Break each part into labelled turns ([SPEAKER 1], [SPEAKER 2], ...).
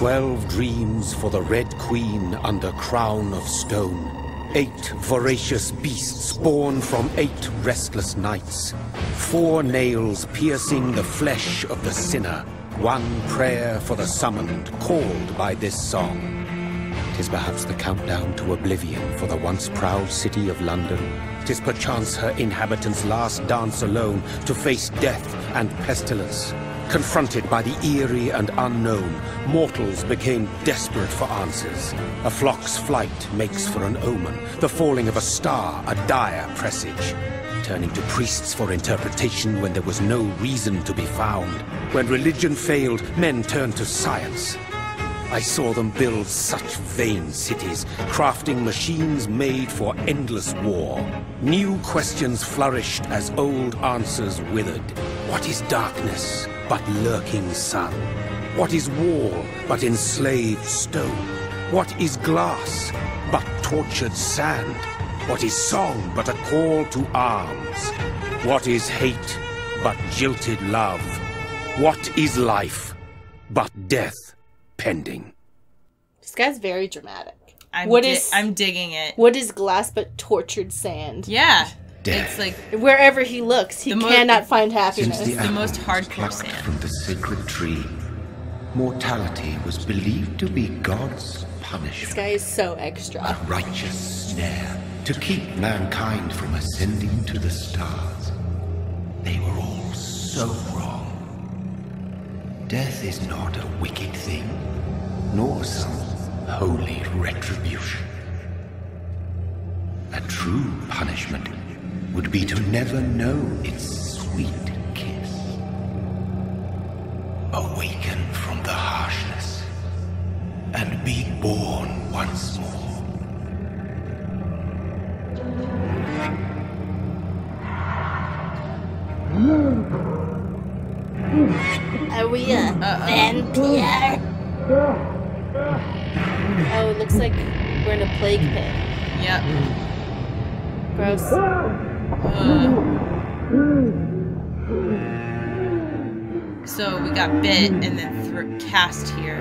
[SPEAKER 1] 12 dreams for the Red Queen under crown of stone. 8 voracious beasts born from 8 restless nights. 4 nails piercing the flesh of the sinner. 1 prayer for the summoned, called by this song. 'Tis perhaps the countdown to oblivion for the once proud city of London. 'Tis perchance her inhabitants' last dance alone to face death and pestilence. Confronted by the eerie and unknown, mortals became desperate for answers. A flock's flight makes for an omen, the falling of a star a dire presage. Turning to priests for interpretation when there was no reason to be found. When religion failed, men turned to science. I saw them build such vain cities, crafting machines made for endless war. New questions flourished as old answers withered. What is darkness but lurking sun? What is wall but enslaved stone? What is glass but tortured sand? What is song but a call to arms? What is hate but jilted love? What is life but death pending?
[SPEAKER 2] This guy's very dramatic.
[SPEAKER 3] I'm digging it.
[SPEAKER 2] What is glass but tortured sand?
[SPEAKER 3] Yeah.
[SPEAKER 1] Death.
[SPEAKER 3] It's like
[SPEAKER 2] wherever he looks, he cannot find happiness.
[SPEAKER 1] Since
[SPEAKER 3] the most hardcore
[SPEAKER 1] plucked
[SPEAKER 3] sand.
[SPEAKER 1] from the sacred tree, mortality was believed to be God's punishment.
[SPEAKER 2] This guy is so extra.
[SPEAKER 1] A righteous snare to keep mankind from ascending to the stars. They were all so wrong. Death is not a wicked thing, nor some holy retribution. A true punishment would be to never know its sweet kiss. Awaken from the harshness and be born once more.
[SPEAKER 2] Are we a vampire? Oh, it looks like we're in a plague pit.
[SPEAKER 3] Yep.
[SPEAKER 2] Gross.
[SPEAKER 3] So we got bit and then cast here.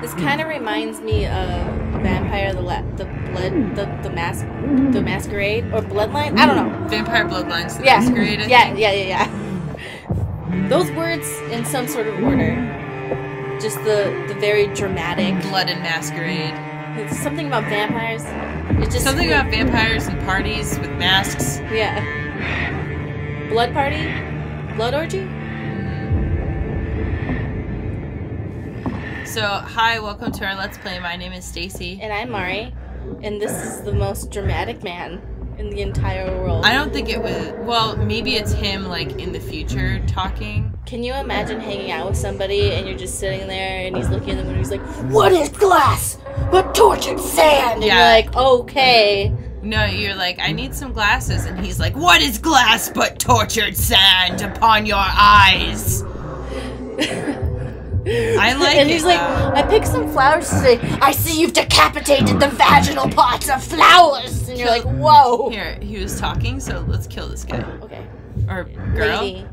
[SPEAKER 2] This kind of reminds me of Vampire the Masquerade or Bloodline. I don't know.
[SPEAKER 3] Vampire Bloodlines, the Masquerade.
[SPEAKER 2] Yeah. Those words in some sort of order. Just the very dramatic
[SPEAKER 3] Blood and Masquerade.
[SPEAKER 2] It's something about vampires. It's just
[SPEAKER 3] something about vampires and parties with masks.
[SPEAKER 2] Yeah. Blood party? Blood orgy?
[SPEAKER 3] So, hi, welcome to our Let's Play. My name is Stacy.
[SPEAKER 2] And I'm Mari. And this is the most dramatic man in the entire world.
[SPEAKER 3] I don't think it was... Well, maybe it's him, like, in the future talking.
[SPEAKER 2] Can you imagine hanging out with somebody and you're just sitting there and he's looking in the window and he's like, what is glass but tortured sand? And you're like, okay.
[SPEAKER 3] No, you're like, I need some glasses. And he's like, what is glass but tortured sand upon your eyes? I like
[SPEAKER 2] and he's like, I picked some flowers today. I see you've decapitated the vaginal parts of flowers. And you're like, whoa.
[SPEAKER 3] Here, he was talking, so let's kill this guy.
[SPEAKER 2] Okay.
[SPEAKER 3] Or girl.
[SPEAKER 2] Lady.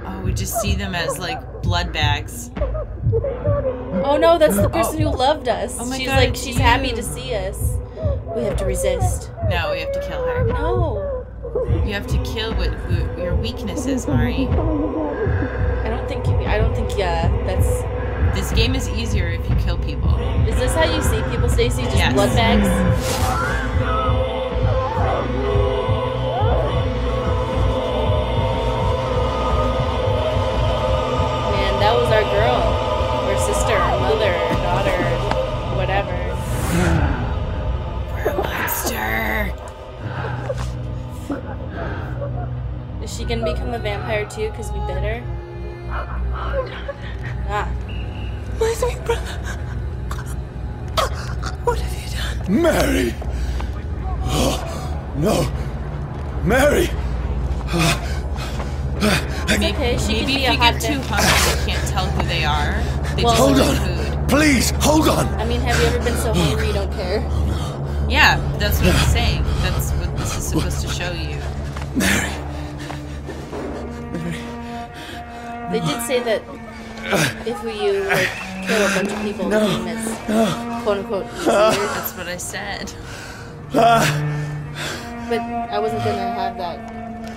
[SPEAKER 3] Oh, we just see them as, like, blood bags.
[SPEAKER 2] Oh no, that's the person who loved us.
[SPEAKER 3] Oh my
[SPEAKER 2] she's
[SPEAKER 3] God,
[SPEAKER 2] like, she's happy to see us. We have to resist.
[SPEAKER 3] No, we have to kill her.
[SPEAKER 2] No.
[SPEAKER 3] You have to kill what your weakness is, Mari.
[SPEAKER 2] I don't think that's...
[SPEAKER 3] This game is easier if you kill people.
[SPEAKER 2] Is this how you see people, Stacy? Just blood bags? Man, that was our girl. Or sister, or mother, or daughter, or whatever.
[SPEAKER 3] We're a monster.
[SPEAKER 2] Is she gonna become a vampire too because we bit her? Ah.
[SPEAKER 4] My sweet brother. What have you done?
[SPEAKER 5] Mary! Oh, no. Mary!
[SPEAKER 2] Okay, she can
[SPEAKER 3] Maybe
[SPEAKER 2] be
[SPEAKER 3] if
[SPEAKER 2] a
[SPEAKER 3] you
[SPEAKER 2] hot
[SPEAKER 3] get too hungry, they can't tell who they are. They just
[SPEAKER 5] Hold
[SPEAKER 3] want
[SPEAKER 5] on!
[SPEAKER 3] food.
[SPEAKER 5] Please, hold on!
[SPEAKER 2] I mean, have you ever been so hungry you don't care?
[SPEAKER 3] Yeah, that's what I'm saying. That's what this is supposed to show you.
[SPEAKER 5] Mary.
[SPEAKER 2] They did say that if you like kill a bunch of people, the game is quote unquote easier.
[SPEAKER 3] That's what I said.
[SPEAKER 2] But I wasn't gonna have that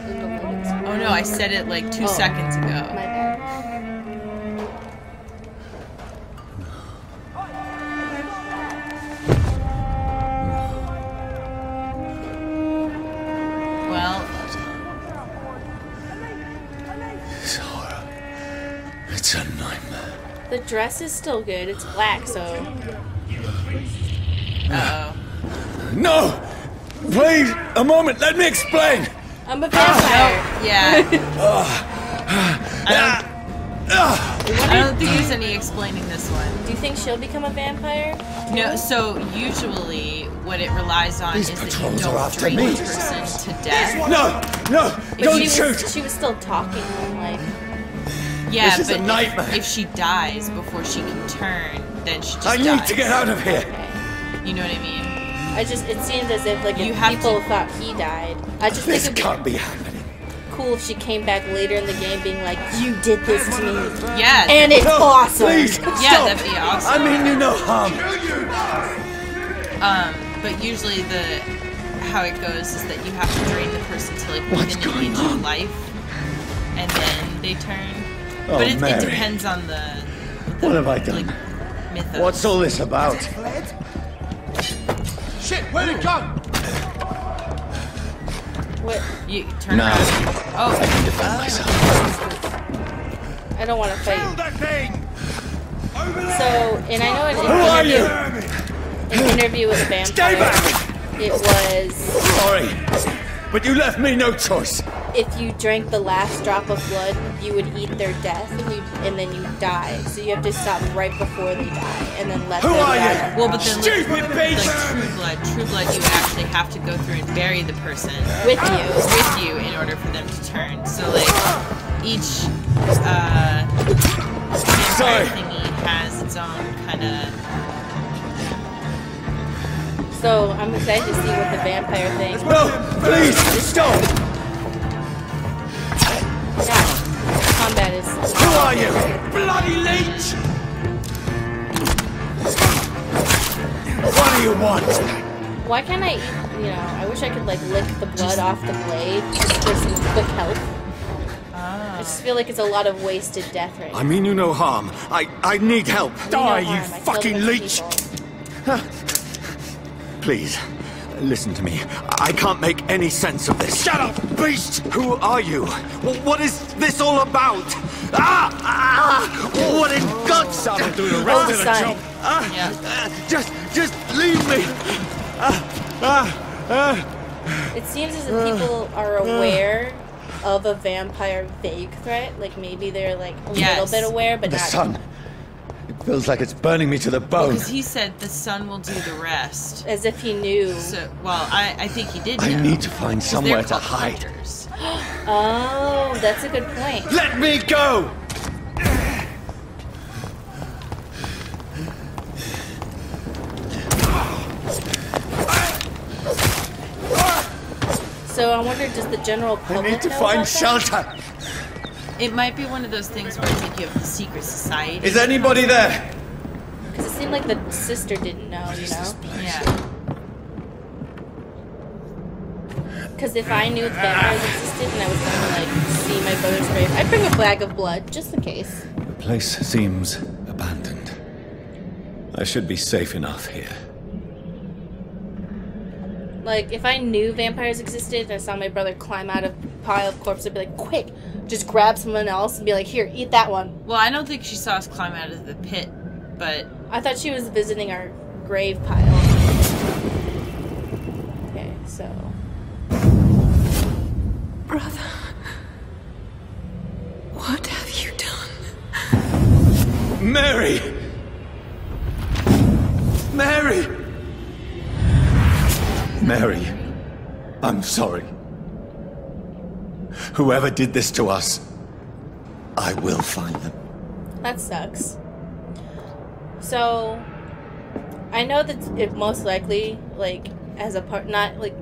[SPEAKER 2] in the loading screen.
[SPEAKER 3] Oh no, I said it like 2 seconds ago.
[SPEAKER 2] My bad.
[SPEAKER 3] Well,
[SPEAKER 5] This horror. It's a nightmare.
[SPEAKER 2] The dress is still good. It's black, so
[SPEAKER 3] uh-oh.
[SPEAKER 5] No! Please, a moment, let me explain!
[SPEAKER 2] I'm a vampire.
[SPEAKER 3] Yeah. I don't think there's any explaining this one.
[SPEAKER 2] Do you think she'll become a vampire?
[SPEAKER 3] No, so usually what it relies on
[SPEAKER 5] These
[SPEAKER 3] is that you
[SPEAKER 5] patrols are
[SPEAKER 3] don't
[SPEAKER 5] after
[SPEAKER 3] drink
[SPEAKER 5] me.
[SPEAKER 3] the person to death.
[SPEAKER 5] No! No!
[SPEAKER 2] But
[SPEAKER 5] Don't
[SPEAKER 2] she
[SPEAKER 5] shoot!
[SPEAKER 2] was still talking and like.
[SPEAKER 3] Yeah,
[SPEAKER 5] This is
[SPEAKER 3] but
[SPEAKER 5] a nightmare.
[SPEAKER 3] if she dies before she can turn, then she just
[SPEAKER 5] I
[SPEAKER 3] dies.
[SPEAKER 5] need to get out of here!
[SPEAKER 3] You know what I mean?
[SPEAKER 2] It seemed as if like
[SPEAKER 3] You
[SPEAKER 2] if
[SPEAKER 3] have
[SPEAKER 2] people
[SPEAKER 3] to-
[SPEAKER 2] thought he died. I just think
[SPEAKER 5] This
[SPEAKER 2] it'd be
[SPEAKER 5] can't be happening.
[SPEAKER 2] cool if she came back later in the game being like, "You did this to me,
[SPEAKER 3] Yeah.
[SPEAKER 2] and it's
[SPEAKER 5] No,
[SPEAKER 2] awesome."
[SPEAKER 5] please,
[SPEAKER 3] yeah,
[SPEAKER 5] stop!
[SPEAKER 3] that'd be awesome.
[SPEAKER 5] I mean you no harm.
[SPEAKER 3] But usually how it goes is that you have to drain the person till like
[SPEAKER 5] What's
[SPEAKER 3] within an
[SPEAKER 5] going
[SPEAKER 3] inch of
[SPEAKER 5] on?
[SPEAKER 3] life, and then they turn.
[SPEAKER 5] Oh,
[SPEAKER 3] But it
[SPEAKER 5] Mary.
[SPEAKER 3] depends on the
[SPEAKER 5] What have I done?
[SPEAKER 3] like mythos.
[SPEAKER 5] What's all this about?
[SPEAKER 6] Shit, where'd it go?
[SPEAKER 2] What?
[SPEAKER 3] You turn
[SPEAKER 5] Now.
[SPEAKER 3] around. Oh,
[SPEAKER 5] I can defend myself.
[SPEAKER 2] I don't want to fight.
[SPEAKER 6] That thing!
[SPEAKER 2] So, and I know
[SPEAKER 5] Who are you?
[SPEAKER 2] an interview with a
[SPEAKER 5] Stay
[SPEAKER 2] vampire.
[SPEAKER 5] back!
[SPEAKER 2] It was
[SPEAKER 5] Sorry, but you left me no choice.
[SPEAKER 2] if you drank the last drop of blood, you would eat their death, and then you die. So you have to stop right before they die, and then let
[SPEAKER 5] Who
[SPEAKER 2] them
[SPEAKER 5] are
[SPEAKER 2] die.
[SPEAKER 5] you?
[SPEAKER 3] well, but then
[SPEAKER 5] Stupid
[SPEAKER 3] like
[SPEAKER 5] bitch!
[SPEAKER 3] True Blood, you actually have to go through and bury the person
[SPEAKER 2] With
[SPEAKER 3] with you in order for them to turn. So like each
[SPEAKER 5] Sorry.
[SPEAKER 3] vampire thingy has its own kind of.
[SPEAKER 2] So I'm excited to see what the vampire thing.
[SPEAKER 5] No, please, stop!
[SPEAKER 2] Yeah, combat is.
[SPEAKER 5] Who are you? Bloody leech! What do you want?
[SPEAKER 2] Why can't I eat? I wish I could like lick the blood off the blade just for some quick help. I just feel like it's a lot of wasted death right now.
[SPEAKER 5] I mean you no harm. I need help. Die,
[SPEAKER 2] No
[SPEAKER 5] you
[SPEAKER 2] harm. I killed a
[SPEAKER 5] fucking
[SPEAKER 2] bunch of
[SPEAKER 5] leech!
[SPEAKER 2] people.
[SPEAKER 5] Please, listen to me. I can't make any sense of this. Shut up, beast! Who are you? What is this all about? What in God's son? Do the
[SPEAKER 2] rest of the job.
[SPEAKER 5] Just leave me.
[SPEAKER 2] It seems as if people are aware of a vampire vague threat. Like maybe they're like a little
[SPEAKER 3] Yes.
[SPEAKER 2] bit aware, but
[SPEAKER 5] The
[SPEAKER 2] not.
[SPEAKER 5] sun. It feels like it's burning me to the bone.
[SPEAKER 3] Because he said the sun will do the rest.
[SPEAKER 2] As if he knew.
[SPEAKER 3] So, well, I think he did know.
[SPEAKER 5] I need to find
[SPEAKER 3] 'Cause
[SPEAKER 5] somewhere
[SPEAKER 3] they're
[SPEAKER 5] to
[SPEAKER 3] called
[SPEAKER 5] hide.
[SPEAKER 3] hunters.
[SPEAKER 2] Oh, that's a good point.
[SPEAKER 5] Let me go!
[SPEAKER 2] So I wonder, does the general
[SPEAKER 5] I
[SPEAKER 2] public
[SPEAKER 5] need to
[SPEAKER 2] know
[SPEAKER 5] find
[SPEAKER 2] about that?
[SPEAKER 5] shelter.
[SPEAKER 3] It might be one of those things where I think you have the secret society.
[SPEAKER 5] Is anybody there?
[SPEAKER 2] Because it seemed like the sister didn't know,
[SPEAKER 3] Yeah.
[SPEAKER 2] Because if I knew vampires existed and I was going to like see my brother's grave, I'd bring a bag of blood just in case.
[SPEAKER 5] The place seems abandoned. I should be safe enough here.
[SPEAKER 2] Like if I knew vampires existed and I saw my brother climb out of a pile of corpses, I'd be like, quick, just grab someone else and be like, here, eat that one.
[SPEAKER 3] Well, I don't think she saw us climb out of the pit, but
[SPEAKER 2] I thought she was visiting our grave pile. Okay, so.
[SPEAKER 4] Brother, what have you done?
[SPEAKER 5] Mary! Mary! Mary, I'm sorry. Whoever did this to us, I will find them.
[SPEAKER 2] That sucks. So, I know that it most likely, like, as a part, not, like,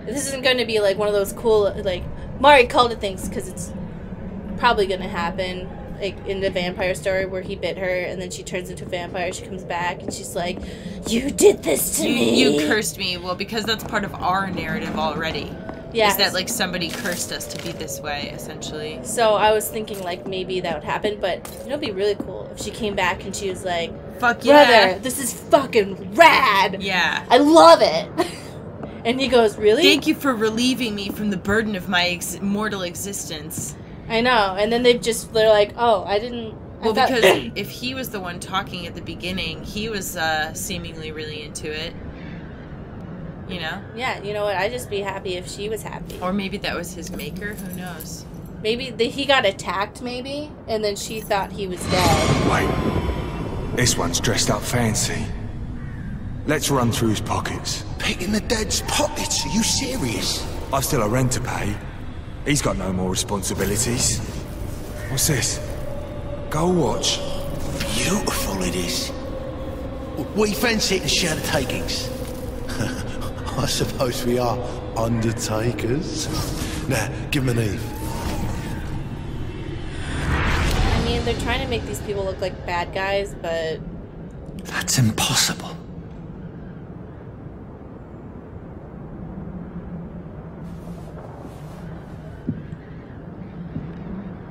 [SPEAKER 2] this isn't going to be, like, one of those cool, like, Mari called it things, because it's probably gonna happen, like in the vampire story where he bit her and then she turns into a vampire. She comes back and she's like, "You did this to me.
[SPEAKER 3] You cursed me." Well, because that's part of our narrative already.
[SPEAKER 2] Yeah.
[SPEAKER 3] Is that like somebody cursed us to be this way, essentially?
[SPEAKER 2] So I was thinking like maybe that would happen, but it'd be really cool if she came back and she was like,
[SPEAKER 3] "Fuck yeah,
[SPEAKER 2] brother, this is fucking rad.
[SPEAKER 3] Yeah,
[SPEAKER 2] I love it." And he goes, "Really?
[SPEAKER 3] Thank you for relieving me from the burden of my mortal existence."
[SPEAKER 2] I know. And then they're like, "Oh, I didn't."
[SPEAKER 3] Well, because if he was the one talking at the beginning, he was seemingly really into it. You know?
[SPEAKER 2] Yeah, you know what? I'd just be happy if she was happy.
[SPEAKER 3] Or maybe that was his maker. Who knows?
[SPEAKER 2] Maybe he got attacked, maybe, and then she thought he was dead.
[SPEAKER 6] Wait. This one's dressed up fancy. Let's run through his pockets.
[SPEAKER 7] Picking the dead's pockets? Are you serious?
[SPEAKER 6] I've still a rent to pay. He's got no more responsibilities. What's this? Gold watch.
[SPEAKER 7] Beautiful it is. We fancy it and share the takings. I suppose we are undertakers. Now, give him an Eve.
[SPEAKER 2] I mean, they're trying to make these people look like bad guys, but...
[SPEAKER 7] That's impossible.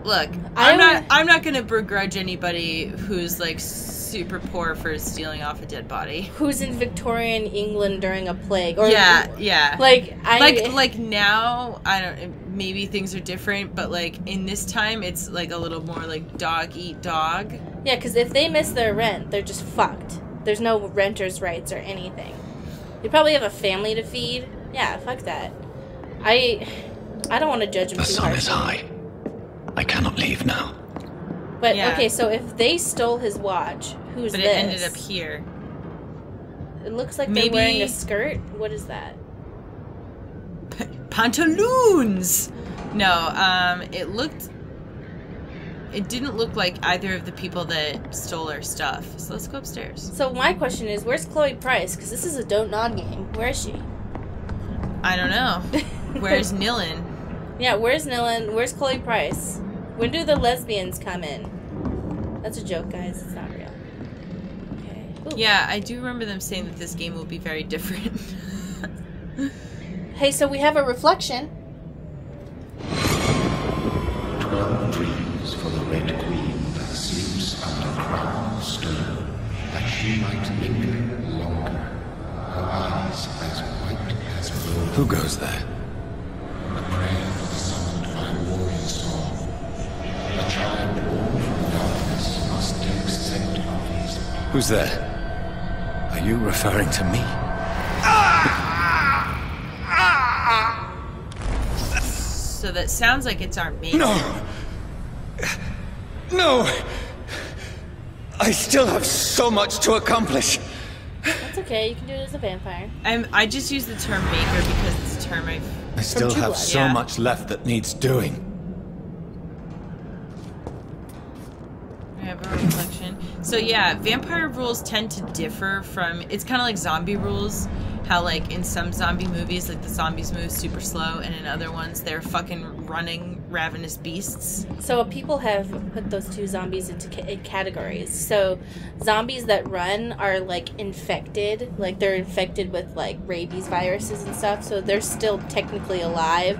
[SPEAKER 3] Look, I'm not gonna begrudge anybody who's like super poor for stealing off a dead body.
[SPEAKER 2] Who's in Victorian England during a plague? Or
[SPEAKER 3] yeah.
[SPEAKER 2] Like
[SPEAKER 3] now, I don't. Maybe things are different, but like in this time, it's like a little more like dog eat dog.
[SPEAKER 2] Yeah, because if they miss their rent, they're just fucked. There's no renter's rights or anything. You probably have a family to feed. Yeah, fuck that. I don't want to judge them too hard.
[SPEAKER 5] The sun is high. I cannot leave now.
[SPEAKER 2] But, okay, so if they stole his watch, who's this?
[SPEAKER 3] But it ended up here.
[SPEAKER 2] It looks like they're wearing a skirt. What is that?
[SPEAKER 3] Pantaloons! No, it didn't look like either of the people that stole our stuff. So let's go upstairs.
[SPEAKER 2] So my question is, where's Chloe Price? Because this is a don't nod game. Where is she?
[SPEAKER 3] I don't know. Where's Nilin?
[SPEAKER 2] Yeah, where's Nilin? Where's Chloe Price? When do the lesbians come in? That's a joke, guys. It's not real. Okay. Ooh.
[SPEAKER 3] Yeah, I do remember them saying that this game will be very different.
[SPEAKER 2] Hey, so we have a reflection.
[SPEAKER 8] 12 dreams for the Red Queen that sleeps under crown of stone, that she might linger longer, her eyes as white as gold.
[SPEAKER 1] Who goes there?
[SPEAKER 8] A prayer summoned by a warrior song. A child born from darkness must accept of his power.
[SPEAKER 1] Who's there? Are you referring to me?
[SPEAKER 3] So that sounds like it's our mate.
[SPEAKER 5] No! No! I still have so much to accomplish.
[SPEAKER 2] That's okay. You can do it as a vampire.
[SPEAKER 3] I just use the term maker because it's a term
[SPEAKER 1] I still
[SPEAKER 2] True
[SPEAKER 1] have
[SPEAKER 2] Blood.
[SPEAKER 1] so much left that needs doing.
[SPEAKER 3] I have a reflection. So yeah, vampire rules tend to differ from... It's kind of like zombie rules. How like in some zombie movies, like the zombies move super slow, and in other ones they're fucking running ravenous beasts.
[SPEAKER 2] So people have put those two zombies into categories. So zombies that run are like infected, like they're infected with like rabies viruses and stuff. So they're still technically alive,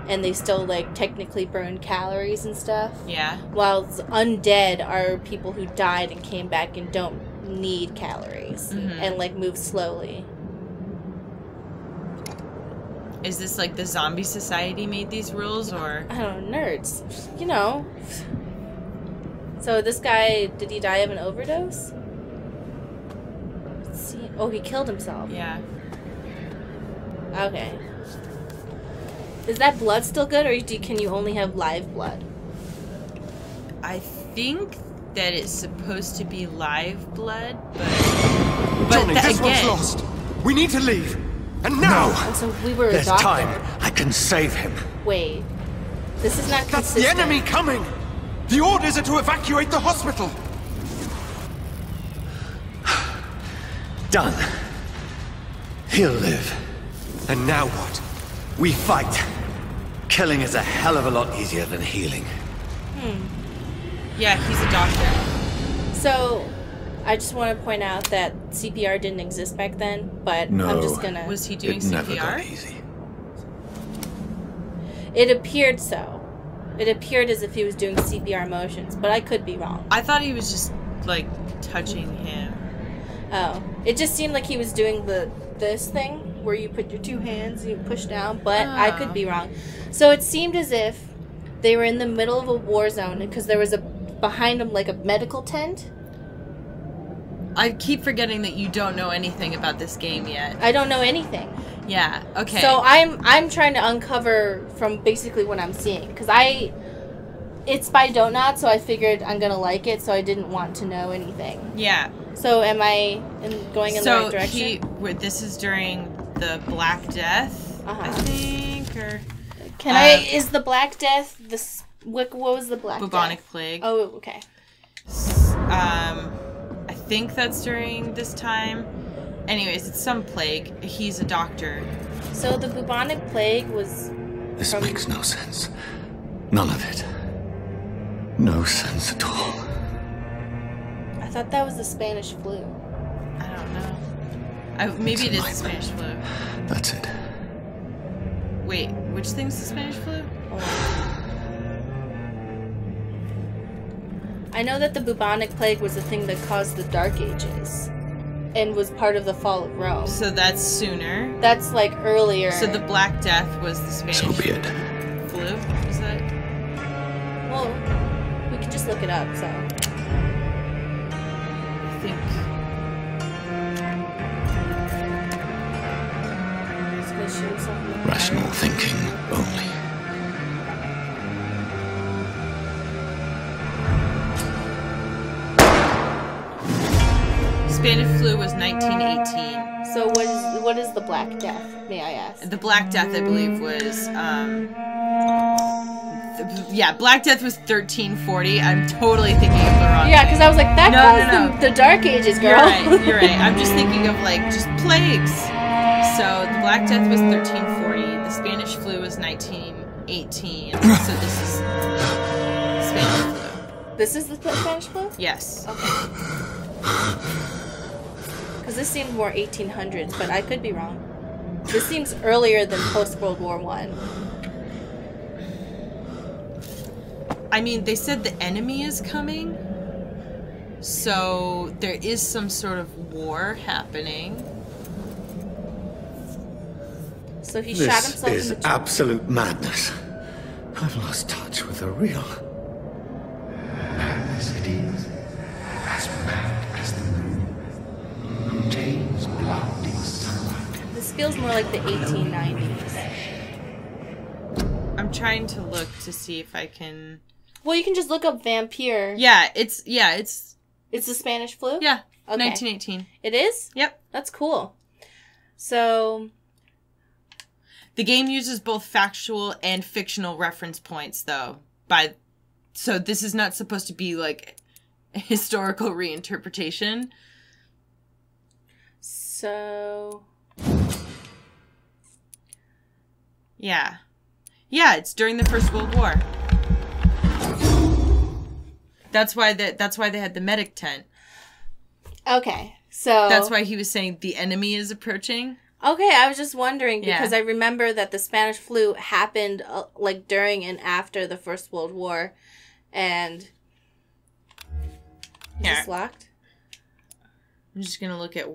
[SPEAKER 2] and they still like technically burn calories and stuff.
[SPEAKER 3] Yeah.
[SPEAKER 2] While undead are people who died and came back and don't need calories and like move slowly.
[SPEAKER 3] Is this like the zombie society made these rules, or?
[SPEAKER 2] I don't know, nerds. You know. So this guy, did he die of an overdose? Let's see. Oh, he killed himself.
[SPEAKER 3] Yeah.
[SPEAKER 2] Okay. Is that blood still good, or can you only have live blood?
[SPEAKER 3] I think that it's supposed to be live blood, but
[SPEAKER 6] Johnny, this
[SPEAKER 3] again,
[SPEAKER 6] one's lost. We need to leave. And now!
[SPEAKER 2] And so we were a
[SPEAKER 5] There's
[SPEAKER 2] doctor.
[SPEAKER 5] time. I can save him.
[SPEAKER 2] Wait. This is not
[SPEAKER 6] That's
[SPEAKER 2] consistent.
[SPEAKER 6] the enemy coming! The orders are to evacuate the hospital!
[SPEAKER 5] Done. He'll live.
[SPEAKER 6] And now what?
[SPEAKER 5] We fight. Killing is a hell of a lot easier than healing.
[SPEAKER 3] Yeah, he's a doctor.
[SPEAKER 2] So, I just want to point out that CPR didn't exist back then, but
[SPEAKER 5] No.
[SPEAKER 2] I'm just gonna...
[SPEAKER 3] Was he doing
[SPEAKER 5] It never got
[SPEAKER 3] CPR?
[SPEAKER 5] easy.
[SPEAKER 2] It appeared so. It appeared as if he was doing CPR motions, but I could be wrong.
[SPEAKER 3] I thought he was just, like, touching him.
[SPEAKER 2] Oh. It just seemed like he was doing this thing, where you put your two hands and you push down, but I could be wrong. So it seemed as if they were in the middle of a war zone, because there was behind them, like, a medical tent.
[SPEAKER 3] I keep forgetting that you don't know anything about this game yet.
[SPEAKER 2] I don't know anything.
[SPEAKER 3] Yeah, okay.
[SPEAKER 2] So I'm trying to uncover from basically what I'm seeing, because it's by Don't Not, so I figured I'm gonna like it, so I didn't want to know anything.
[SPEAKER 3] Yeah.
[SPEAKER 2] So am I going in the right direction?
[SPEAKER 3] So this is during the Black Death, I think, or
[SPEAKER 2] is the Black Death this? What was the Black
[SPEAKER 3] Bubonic
[SPEAKER 2] Death?
[SPEAKER 3] Plague.
[SPEAKER 2] Oh, okay.
[SPEAKER 3] I think that's during this time. Anyways, it's some plague. He's a doctor.
[SPEAKER 2] So the Bubonic Plague was...
[SPEAKER 5] This makes no sense. None of it. No sense at all.
[SPEAKER 2] I thought that was the Spanish flu.
[SPEAKER 3] I don't know. Maybe it is the Spanish flu.
[SPEAKER 5] That's it.
[SPEAKER 3] Wait, which thing's the Spanish flu?
[SPEAKER 2] I know that the Bubonic Plague was the thing that caused the Dark Ages and was part of the fall of Rome.
[SPEAKER 3] So that's sooner.
[SPEAKER 2] That's like earlier.
[SPEAKER 3] So the Black Death was the Spanish
[SPEAKER 5] So be it.
[SPEAKER 3] flu? Is that?
[SPEAKER 2] Well, we can just look it up, so.
[SPEAKER 3] I think.
[SPEAKER 2] It's gonna show something.
[SPEAKER 5] Rational thinking only.
[SPEAKER 3] Spanish flu was 1918.
[SPEAKER 2] So what is the Black Death, may I ask?
[SPEAKER 3] The Black Death, I believe, was Black Death was 1340. I'm totally thinking of the wrong
[SPEAKER 2] Yeah, because I was like, that
[SPEAKER 3] No.
[SPEAKER 2] caused the Dark Ages, girl.
[SPEAKER 3] You're right. I'm just thinking of like just plagues. So the Black Death was 1340. The Spanish flu was 1918. So this is Spanish flu.
[SPEAKER 2] This is the Spanish flu?
[SPEAKER 3] Yes.
[SPEAKER 2] Okay. Because this seemed more 1800s, but I could be wrong. This seems earlier than post-World War I.
[SPEAKER 3] I mean, they said the enemy is coming. So there is some sort of war happening.
[SPEAKER 2] So he shot himself
[SPEAKER 5] This
[SPEAKER 2] in
[SPEAKER 5] is
[SPEAKER 2] the
[SPEAKER 5] absolute madness. I've lost touch with the real.
[SPEAKER 8] Madness it is, as mad as the moon, contains blinding sunlight.
[SPEAKER 2] This feels more like the 1890s.
[SPEAKER 3] I'm trying to look to see if I can.
[SPEAKER 2] Well, you can just look up Vampyr.
[SPEAKER 3] Yeah, it's
[SPEAKER 2] It's the Spanish flu?
[SPEAKER 3] yeah,
[SPEAKER 2] Okay.
[SPEAKER 3] 1918.
[SPEAKER 2] It is?
[SPEAKER 3] Yep.
[SPEAKER 2] That's cool. So,
[SPEAKER 3] The game uses both factual and fictional reference points, though. So this is not supposed to be like a historical reinterpretation. Yeah, it's during the First World War. That's why they had the medic tent.
[SPEAKER 2] okay. So
[SPEAKER 3] That's why he was saying the enemy is approaching.
[SPEAKER 2] Okay, I was just wondering
[SPEAKER 3] Yeah.
[SPEAKER 2] because I remember that the Spanish flu happened like during and after the First World War, and is
[SPEAKER 3] Yeah.
[SPEAKER 2] this locked?
[SPEAKER 3] I'm just gonna look at.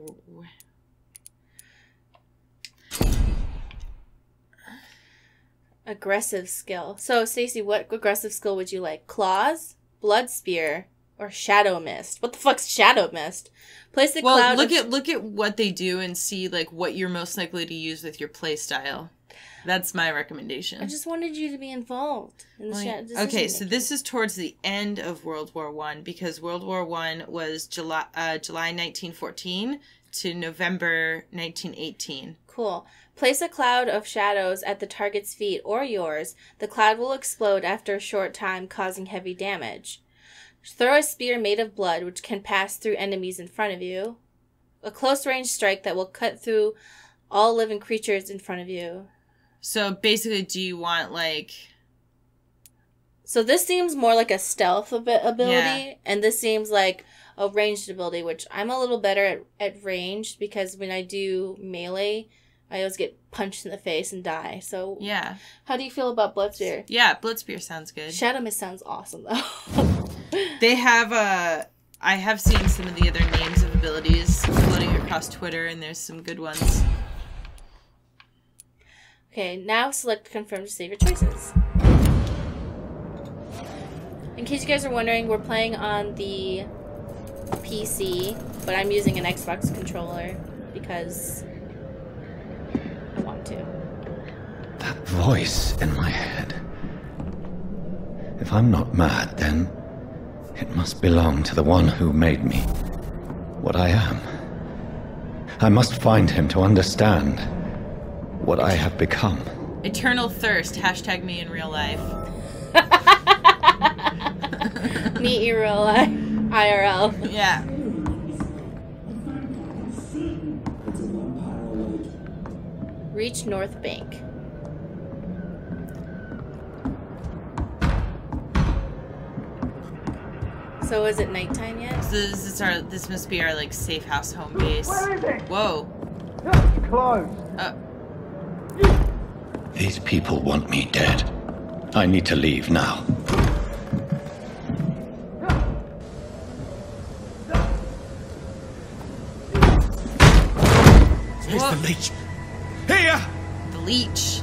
[SPEAKER 2] Aggressive skill. So, Stacey, what aggressive skill would you like? Claws, blood spear, or shadow mist? What the fuck's shadow mist? Place the cloud.
[SPEAKER 3] Look at what they do and see like what you're most likely to use with your play style. That's my recommendation.
[SPEAKER 2] I just wanted you to be involved in the
[SPEAKER 3] Okay, so this is towards the end of World War I because World War I was July 1914 to November 1918.
[SPEAKER 2] Cool. Place a cloud of shadows at the target's feet or yours. The cloud will explode after a short time, causing heavy damage. Throw a spear made of blood, which can pass through enemies in front of you. A close-range strike that will cut through all living creatures in front of you.
[SPEAKER 3] So basically, do you want like
[SPEAKER 2] So this seems more like a stealth ability, and this seems like a ranged ability, which I'm a little better at ranged because when I do melee, I always get punched in the face and die. So
[SPEAKER 3] yeah.
[SPEAKER 2] How do you feel about Blood Spear?
[SPEAKER 3] Yeah, Blood Spear sounds good.
[SPEAKER 2] Shadow Mist sounds awesome though.
[SPEAKER 3] They have I have seen some of the other names of abilities floating across Twitter, and there's some good ones.
[SPEAKER 2] Okay, now select confirm to save your choices. In case you guys are wondering, we're playing on the PC, but I'm using an Xbox controller because I want to.
[SPEAKER 1] That voice in my head. If I'm not mad, then it must belong to the one who made me what I am. I must find him to understand what I have become.
[SPEAKER 3] Eternal thirst. # me in real life.
[SPEAKER 2] Meet you real life. IRL.
[SPEAKER 3] Yeah.
[SPEAKER 2] Reach North Bank. So is it nighttime yet?
[SPEAKER 3] So this must be our like safe house home base.
[SPEAKER 9] Where is it?
[SPEAKER 3] Whoa.
[SPEAKER 9] Close.
[SPEAKER 1] These people want me dead. I need to leave now.
[SPEAKER 5] Here's the leech. Here!
[SPEAKER 3] The leech.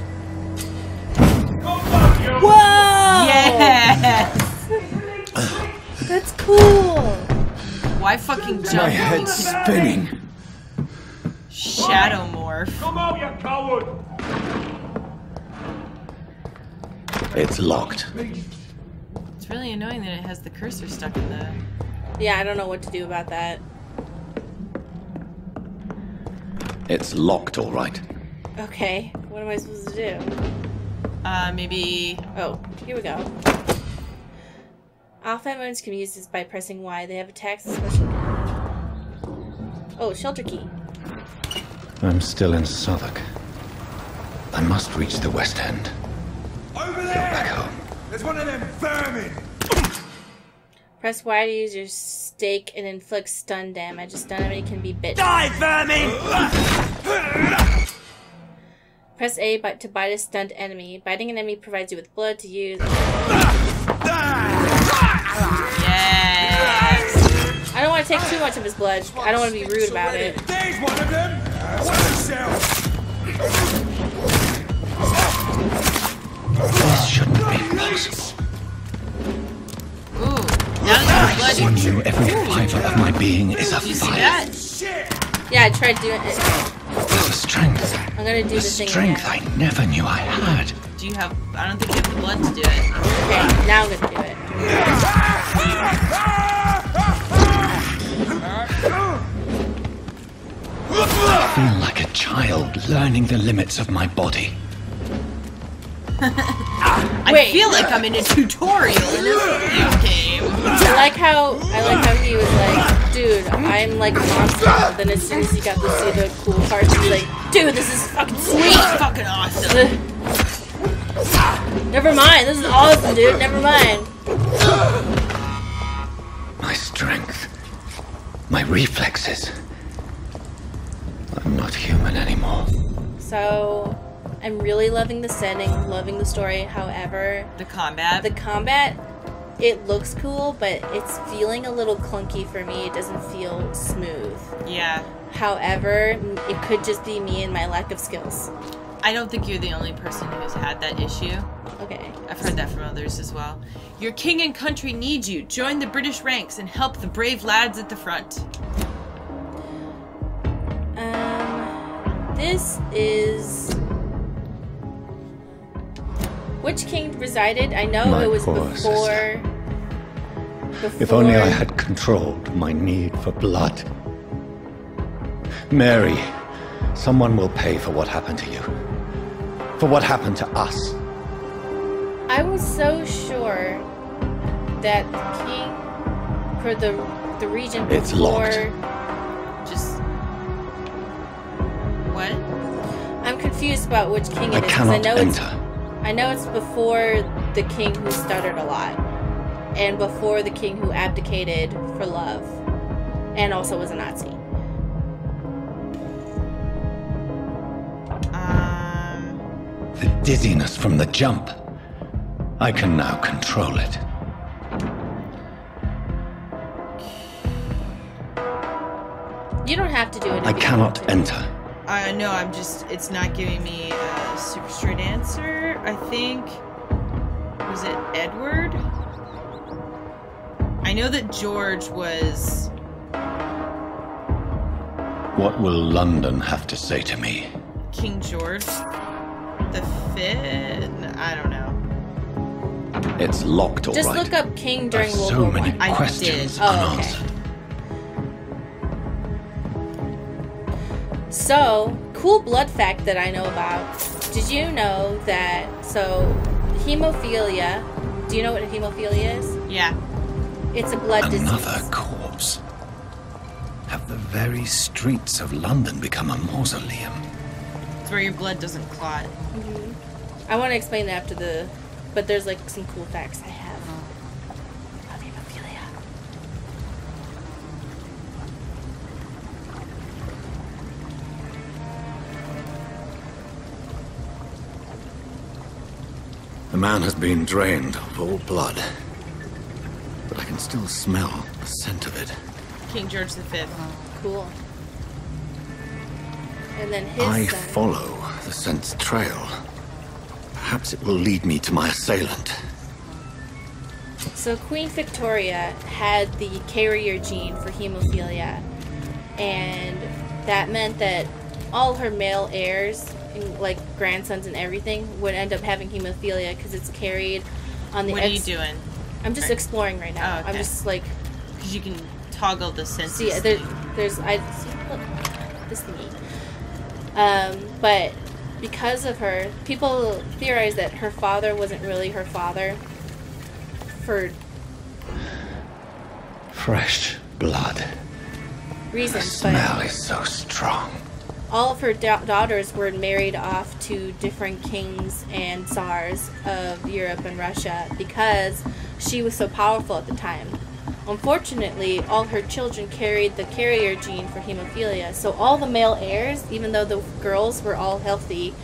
[SPEAKER 2] Whoa!
[SPEAKER 3] Yes!
[SPEAKER 2] That's cool!
[SPEAKER 3] Why fucking jump?
[SPEAKER 1] My head's spinning.
[SPEAKER 3] Shadow morph.
[SPEAKER 9] Come on, you coward!
[SPEAKER 1] It's locked.
[SPEAKER 3] It's really annoying that it has the cursor stuck in the...
[SPEAKER 2] Yeah, I don't know what to do about that.
[SPEAKER 1] It's locked, all right.
[SPEAKER 2] Okay, what am I supposed to do?
[SPEAKER 3] Maybe...
[SPEAKER 2] Oh, here we go. Offhand modes can be used this by pressing Y. They have attacks and special... Oh, shelter key.
[SPEAKER 1] I'm still in Southwark. I must reach the West End.
[SPEAKER 6] Over
[SPEAKER 1] Go
[SPEAKER 6] there!
[SPEAKER 1] back home.
[SPEAKER 6] There's one of them vermin!
[SPEAKER 2] Press Y to use your stake and inflict stun damage. A stun enemy can be bitten.
[SPEAKER 5] Die, vermin!
[SPEAKER 2] Press A to bite a stunned enemy. Biting an enemy provides you with blood to use.
[SPEAKER 3] Yes!
[SPEAKER 2] I don't want to take too much of his blood. I don't want to be rude about it.
[SPEAKER 6] There's one of them! What yourself!
[SPEAKER 1] This shouldn't be possible.
[SPEAKER 3] Ooh. Now that
[SPEAKER 1] I
[SPEAKER 3] the blood...
[SPEAKER 1] knew every fiber of my being is a
[SPEAKER 3] Did you see
[SPEAKER 1] fire.
[SPEAKER 3] that?
[SPEAKER 2] Yeah, I tried doing it.
[SPEAKER 1] There's a strength.
[SPEAKER 2] I'm gonna do
[SPEAKER 1] A
[SPEAKER 2] the thing
[SPEAKER 1] strength
[SPEAKER 2] again.
[SPEAKER 1] I never knew I had.
[SPEAKER 3] Do you have... I don't think you have the blood to do it.
[SPEAKER 2] Okay, now I'm gonna do it.
[SPEAKER 1] I feel like a child learning the limits of my body.
[SPEAKER 3] I feel like I'm in a tutorial in a video game.
[SPEAKER 2] I like how he was like, dude, I'm like a monster. But then as soon as he got to see the cool parts, he's like, dude, this is fucking sweet.
[SPEAKER 3] Fucking awesome.
[SPEAKER 2] Never mind, this is awesome, dude. Never mind.
[SPEAKER 1] My strength. My reflexes. I'm not human anymore.
[SPEAKER 2] So, I'm really loving the setting, loving the story. However,
[SPEAKER 3] The combat.
[SPEAKER 2] it looks cool, but it's feeling a little clunky for me. It doesn't feel smooth.
[SPEAKER 3] Yeah.
[SPEAKER 2] However, it could just be me and my lack of skills.
[SPEAKER 3] I don't think you're the only person who's had that issue.
[SPEAKER 2] Okay.
[SPEAKER 3] I've heard that from others as well. Your king and country need you. Join the British ranks and help the brave lads at the front.
[SPEAKER 2] This is... Which king resided? I know
[SPEAKER 1] My
[SPEAKER 2] it was
[SPEAKER 1] poor
[SPEAKER 2] before...
[SPEAKER 1] If only I had controlled my need for blood. Mary, someone will pay for what happened to you. For what happened to us.
[SPEAKER 2] I was so sure that the king for the region before...
[SPEAKER 1] It's locked.
[SPEAKER 3] Just... What?
[SPEAKER 2] I'm confused about which king
[SPEAKER 1] I
[SPEAKER 2] it is. 'Cause
[SPEAKER 1] cannot enter.
[SPEAKER 2] I know it's before the king who stuttered a lot, and before the king who abdicated for love, and also was a Nazi.
[SPEAKER 8] The dizziness from the jump. I can now control it.
[SPEAKER 2] You don't have to do it.
[SPEAKER 8] I cannot enter.
[SPEAKER 3] No, I'm just, it's not giving me a super straight answer. I think, was it Edward? I know that George was...
[SPEAKER 8] What will London have to say to me?
[SPEAKER 3] King George the Fifth? I don't know.
[SPEAKER 8] It's locked, all right.
[SPEAKER 2] Just look up king during
[SPEAKER 8] There's
[SPEAKER 2] World
[SPEAKER 8] so
[SPEAKER 2] War
[SPEAKER 8] many
[SPEAKER 2] I.
[SPEAKER 8] questions
[SPEAKER 2] Oh,
[SPEAKER 8] unanswered.
[SPEAKER 2] So, cool blood fact that I know about. Did you know that, so, hemophilia, do you know what hemophilia is?
[SPEAKER 3] Yeah.
[SPEAKER 2] It's a blood disease.
[SPEAKER 8] Another corpse. Have the very streets of London become a mausoleum?
[SPEAKER 3] It's where your blood doesn't clot.
[SPEAKER 2] I want to explain that after the, but there's like some cool facts I have about hemophilia.
[SPEAKER 5] The man has been drained of all blood, but I can still smell the scent of it.
[SPEAKER 3] King George the Fifth.
[SPEAKER 2] Cool. And then his
[SPEAKER 5] I
[SPEAKER 2] son.
[SPEAKER 5] follow the scent's trail. Perhaps it will lead me to my assailant.
[SPEAKER 2] So Queen Victoria had the carrier gene for hemophilia, and that meant that all her male heirs, like grandsons and everything, would end up having hemophilia because it's carried on the
[SPEAKER 3] What are you doing?
[SPEAKER 2] I'm just exploring right now.
[SPEAKER 3] Oh, okay.
[SPEAKER 2] I'm just like...
[SPEAKER 3] Because you can toggle the senses.
[SPEAKER 2] See, there's... I see, look, this thingy. But because of her, people theorize that her father wasn't really her father for
[SPEAKER 8] Fresh blood.
[SPEAKER 2] reasons.
[SPEAKER 8] The smell
[SPEAKER 2] But
[SPEAKER 8] is so strong.
[SPEAKER 2] all of her daughters were married off to different kings and tsars of Europe and Russia because she was so powerful at the time. Unfortunately, all her children carried the carrier gene for hemophilia, so all the male heirs, even though the girls were all healthy,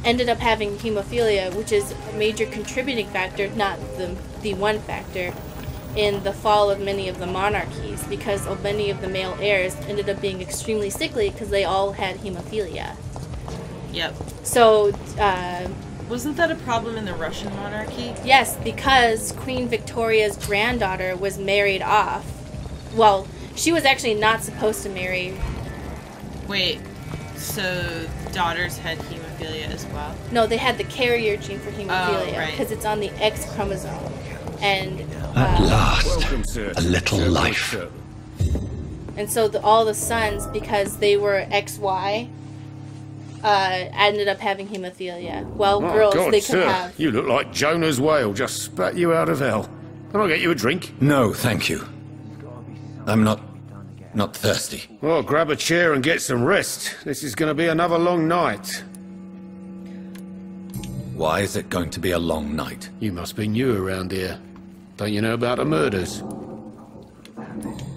[SPEAKER 2] ended up having hemophilia, which is a major contributing factor, not the one factor, in the fall of many of the monarchies, because of many of the male heirs ended up being extremely sickly because they all had hemophilia.
[SPEAKER 3] Yep.
[SPEAKER 2] So,
[SPEAKER 3] wasn't that a problem in the Russian monarchy?
[SPEAKER 2] yes, because Queen Victoria's granddaughter was married off. Well, she was actually not supposed to marry.
[SPEAKER 3] Wait, so daughters had hemophilia as well?
[SPEAKER 2] No, they had the carrier gene for hemophilia
[SPEAKER 3] Oh, right.
[SPEAKER 2] because it's on the X chromosome. And
[SPEAKER 8] At last,
[SPEAKER 9] Welcome, sir.
[SPEAKER 8] a little life.
[SPEAKER 2] and so all the sons, because they were XY, ended up having hemophilia. Well,
[SPEAKER 9] Oh,
[SPEAKER 2] girls,
[SPEAKER 9] God,
[SPEAKER 2] they could
[SPEAKER 9] sir,
[SPEAKER 2] have.
[SPEAKER 9] you look like Jonah's whale just spat you out of hell. Can I get you a drink?
[SPEAKER 8] No, thank you. I'm not thirsty.
[SPEAKER 9] Well, grab a chair and get some rest. This is going to be another long night.
[SPEAKER 8] Why is it going to be a long night?
[SPEAKER 9] You must be new around here. Don't you know about the murders?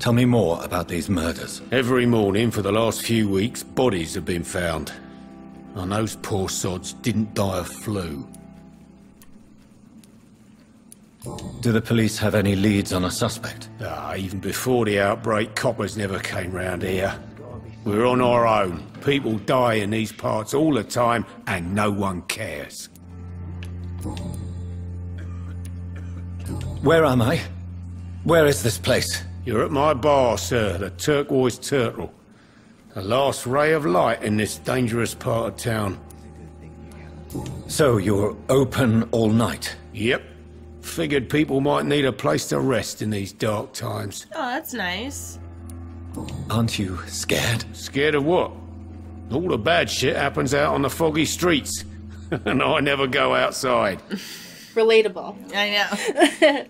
[SPEAKER 8] Tell me more about these murders.
[SPEAKER 9] Every morning for the last few weeks, bodies have been found. And those poor sods didn't die of flu.
[SPEAKER 8] Do the police have any leads on a suspect?
[SPEAKER 9] Even before the outbreak, coppers never came round here. We're on our own. People die in these parts all the time, and no one cares.
[SPEAKER 8] Where am I? Where is this place?
[SPEAKER 9] You're at my bar, sir, the Turquoise Turtle. The last ray of light in this dangerous part of town.
[SPEAKER 8] So you're open all night?
[SPEAKER 9] Yep. Figured people might need a place to rest in these dark times.
[SPEAKER 3] Oh, that's nice.
[SPEAKER 8] Aren't you scared?
[SPEAKER 9] Scared of what? All the bad shit happens out on the foggy streets. And I never go outside.
[SPEAKER 2] Relatable.
[SPEAKER 3] I know.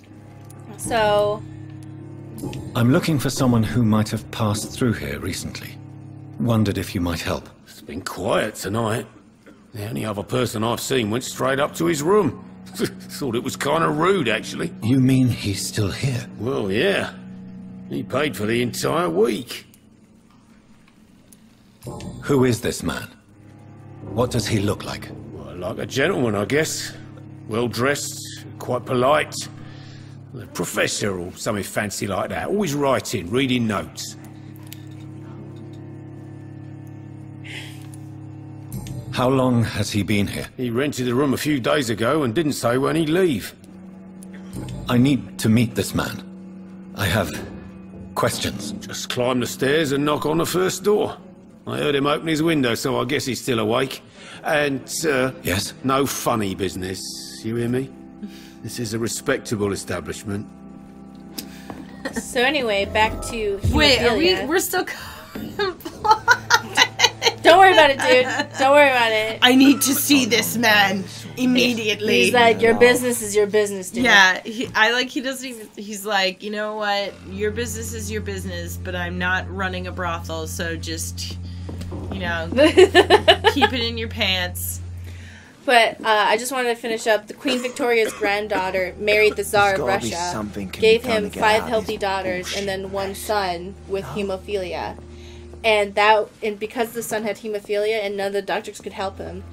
[SPEAKER 2] So,
[SPEAKER 8] I'm looking for someone who might have passed through here recently. Wondered if you might help.
[SPEAKER 9] It's been quiet tonight. The only other person I've seen went straight up to his room. Thought it was kind of rude, actually.
[SPEAKER 7] You mean he's still here?
[SPEAKER 9] Well, yeah. He paid for the entire week.
[SPEAKER 7] Who is this man? What does he look like?
[SPEAKER 9] Well, like a gentleman, I guess. Well-dressed, quite polite. A professor or something fancy like that. Always writing, reading notes.
[SPEAKER 7] How long has he been here?
[SPEAKER 9] He rented the room a few days ago and didn't say when he'd leave.
[SPEAKER 7] I need to meet this man. I have questions.
[SPEAKER 9] Just climb the stairs and knock on the first door. I heard him open his window, so I guess he's still awake. And,
[SPEAKER 7] Yes?
[SPEAKER 9] no funny business. You hear me? This is a respectable establishment.
[SPEAKER 2] So anyway, back to hemophilia.
[SPEAKER 3] Wait, we're still
[SPEAKER 2] Don't worry about it, dude. Don't worry about it.
[SPEAKER 3] I need to see this man immediately.
[SPEAKER 2] He's like, your business is your business, dude.
[SPEAKER 3] Yeah, he doesn't even, he's like, you know what, your business is your business, but I'm not running a brothel, so just, you know, keep it in your pants.
[SPEAKER 2] But I just wanted to finish up. The Queen Victoria's granddaughter married the Tsar of Russia, gave him 5 healthy daughters, and then 1 son with hemophilia. And because the son had hemophilia and none of the doctors could help him,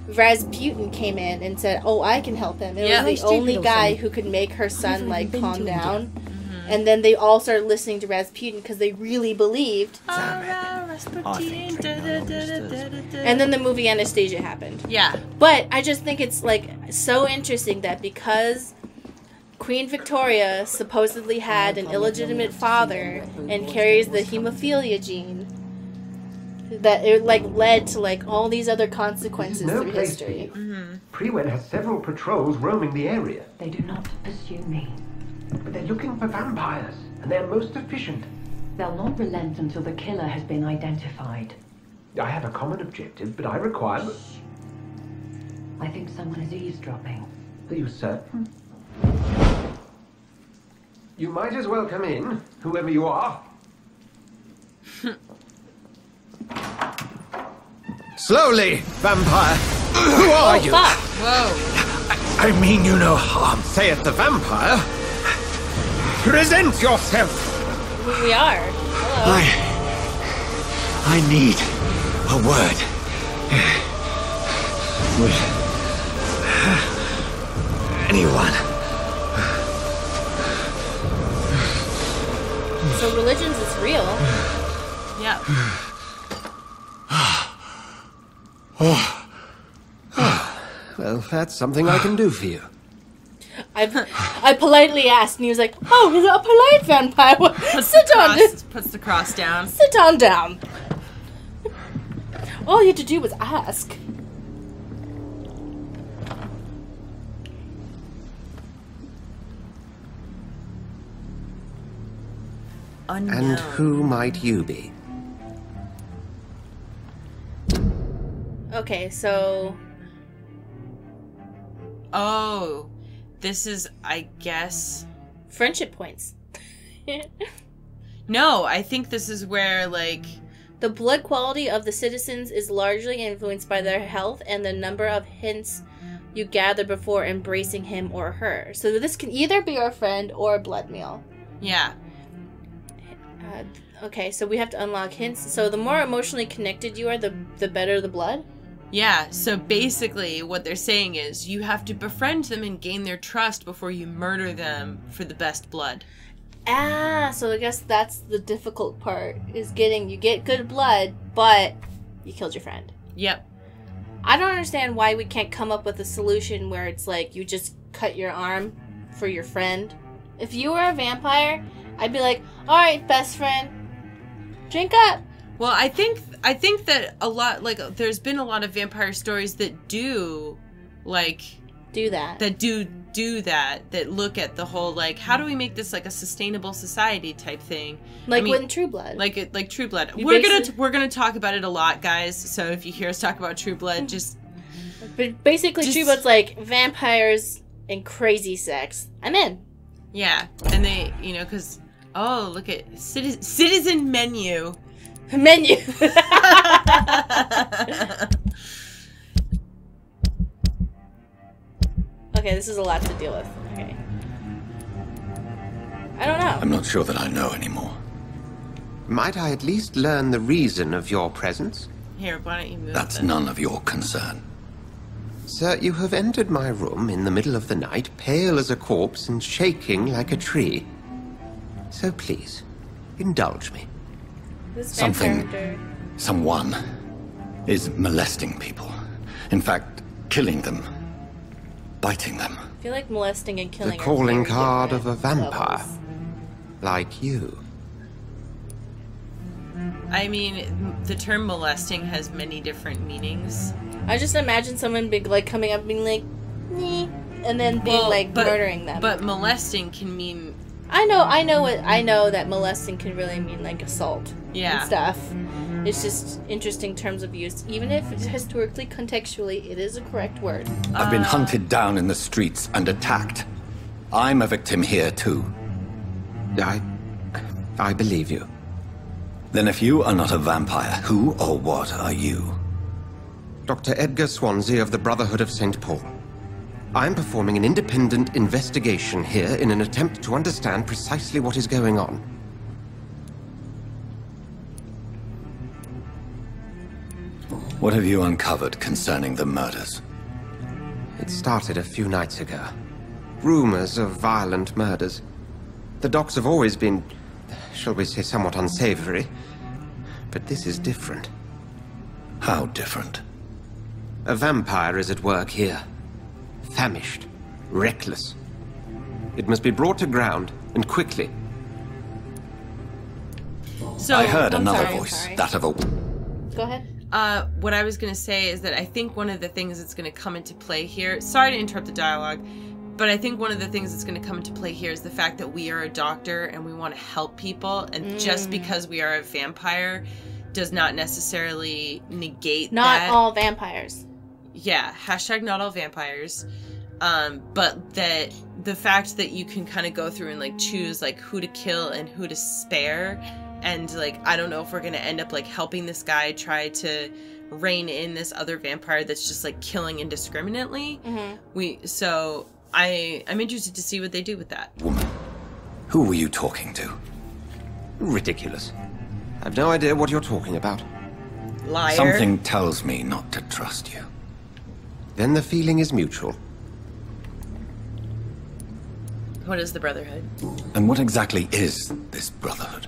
[SPEAKER 2] Rasputin came in and said, "Oh, I can help him." It was the only guy who could make her son like calm down. And then they all started listening to Rasputin because they really believed. And then the movie Anastasia happened.
[SPEAKER 3] Yeah.
[SPEAKER 2] But I just think it's like so interesting that because Queen Victoria supposedly had an illegitimate father and carries the hemophilia gene, that it like led to like all these other consequences through history.
[SPEAKER 10] Prewen has several patrols roaming the area.
[SPEAKER 11] They do not pursue me.
[SPEAKER 10] But they're looking for vampires, and they're most efficient.
[SPEAKER 11] They'll not relent until the killer has been identified.
[SPEAKER 10] I have a common objective, but I require...
[SPEAKER 11] I think someone is eavesdropping.
[SPEAKER 10] Are you certain? You might as well come in, whoever you are.
[SPEAKER 5] Slowly, vampire! Who are you?
[SPEAKER 2] Fuck.
[SPEAKER 3] Whoa.
[SPEAKER 5] I mean you no harm, saith the vampire. Present yourself!
[SPEAKER 2] We are. Hello.
[SPEAKER 5] I need a word. With anyone.
[SPEAKER 2] So religions is real.
[SPEAKER 3] Yeah.
[SPEAKER 10] Well, that's something I can do for you.
[SPEAKER 2] I politely asked, and he was like, "Oh, he's a polite vampire. Sit on.
[SPEAKER 3] Puts the cross down.
[SPEAKER 2] Sit on down." All you had to do was ask.
[SPEAKER 3] Unknown.
[SPEAKER 10] And who might you be?
[SPEAKER 2] Okay, so
[SPEAKER 3] Oh, this is, I guess...
[SPEAKER 2] friendship points.
[SPEAKER 3] No, I think this is where, like...
[SPEAKER 2] The blood quality of the citizens is largely influenced by their health and the number of hints you gather before embracing him or her. So this can either be our friend or a blood meal.
[SPEAKER 3] Yeah.
[SPEAKER 2] Okay, so we have to unlock hints. So the more emotionally connected you are, the better the blood?
[SPEAKER 3] Yeah, so basically what they're saying is you have to befriend them and gain their trust before you murder them for the best blood.
[SPEAKER 2] Ah, so I guess that's the difficult part, is you get good blood, but you killed your friend.
[SPEAKER 3] Yep.
[SPEAKER 2] I don't understand why we can't come up with a solution where it's like you just cut your arm for your friend. If you were a vampire, I'd be like, alright, best friend, drink up.
[SPEAKER 3] Well, I think that a lot, like, there's been a lot of vampire stories that do, like...
[SPEAKER 2] Do that.
[SPEAKER 3] That do that look at the whole, like, how do we make this, like, a sustainable society type thing?
[SPEAKER 2] Like with True Blood.
[SPEAKER 3] Like True Blood. We're gonna talk about it a lot, guys, so if you hear us talk about True Blood, just...
[SPEAKER 2] But basically, True Blood's like, vampires and crazy sex. I'm in.
[SPEAKER 3] Yeah, and they, you know, because... Oh, look at... Citizen Menu...
[SPEAKER 2] Menu. Okay, Okay, this is a lot to deal with. Okay. I don't know.
[SPEAKER 5] I'm not sure that I know anymore.
[SPEAKER 10] Might I at least learn the reason of your presence?
[SPEAKER 3] Here, why don't you move?
[SPEAKER 5] That's none of your concern.
[SPEAKER 10] Sir, you have entered my room in the middle of the night, pale as a corpse and shaking like a tree. So please, indulge me.
[SPEAKER 5] Someone is molesting people. In fact, killing them. Biting them.
[SPEAKER 2] I feel like molesting and killing
[SPEAKER 10] The calling
[SPEAKER 2] are very
[SPEAKER 10] card of
[SPEAKER 2] different
[SPEAKER 10] a vampire.
[SPEAKER 2] levels.
[SPEAKER 10] Like you.
[SPEAKER 3] I mean, the term molesting has many different meanings.
[SPEAKER 2] I just imagine someone coming up being like, "Nee," and then being murdering them.
[SPEAKER 3] But molesting can mean...
[SPEAKER 2] I know that molesting can really mean like assault and stuff. It's just interesting terms of use. Even if historically, contextually, it is a correct word.
[SPEAKER 5] I've been hunted down in the streets and attacked. I'm a victim here too.
[SPEAKER 10] I believe you.
[SPEAKER 5] Then if you are not a vampire, who or what are you?
[SPEAKER 10] Dr. Edgar Swansea of the Brotherhood of St. Paul. I'm performing an independent investigation here in an attempt to understand precisely what is going on.
[SPEAKER 5] What have you uncovered concerning the murders?
[SPEAKER 10] It started a few nights ago. Rumors of violent murders. The docs have always been, shall we say, somewhat unsavory. But this is different.
[SPEAKER 5] How different?
[SPEAKER 10] A vampire is at work here. Famished. Reckless. It must be brought to ground, and quickly.
[SPEAKER 3] So,
[SPEAKER 5] I heard another voice, that of a...
[SPEAKER 2] Go ahead.
[SPEAKER 3] What I was going to say is that I think one of the things that's going to come into play here... Sorry to interrupt the dialogue, but I think one of the things that's going to come into play here is the fact that we are a doctor and we want to help people, and just because we are a vampire does not necessarily negate that.
[SPEAKER 2] Not all vampires.
[SPEAKER 3] Yeah, hashtag not all vampires. But that the fact that you can kind of go through and like choose like who to kill and who to spare, and like I don't know if we're gonna end up like helping this guy try to rein in this other vampire that's just like killing indiscriminately. I'm interested to see what they do with that.
[SPEAKER 5] Woman, who were you talking to?
[SPEAKER 10] Ridiculous. I've no idea what you're talking about.
[SPEAKER 3] Liar.
[SPEAKER 5] Something tells me not to trust you.
[SPEAKER 10] Then the feeling is mutual.
[SPEAKER 3] What is the Brotherhood?
[SPEAKER 5] And what exactly is this Brotherhood?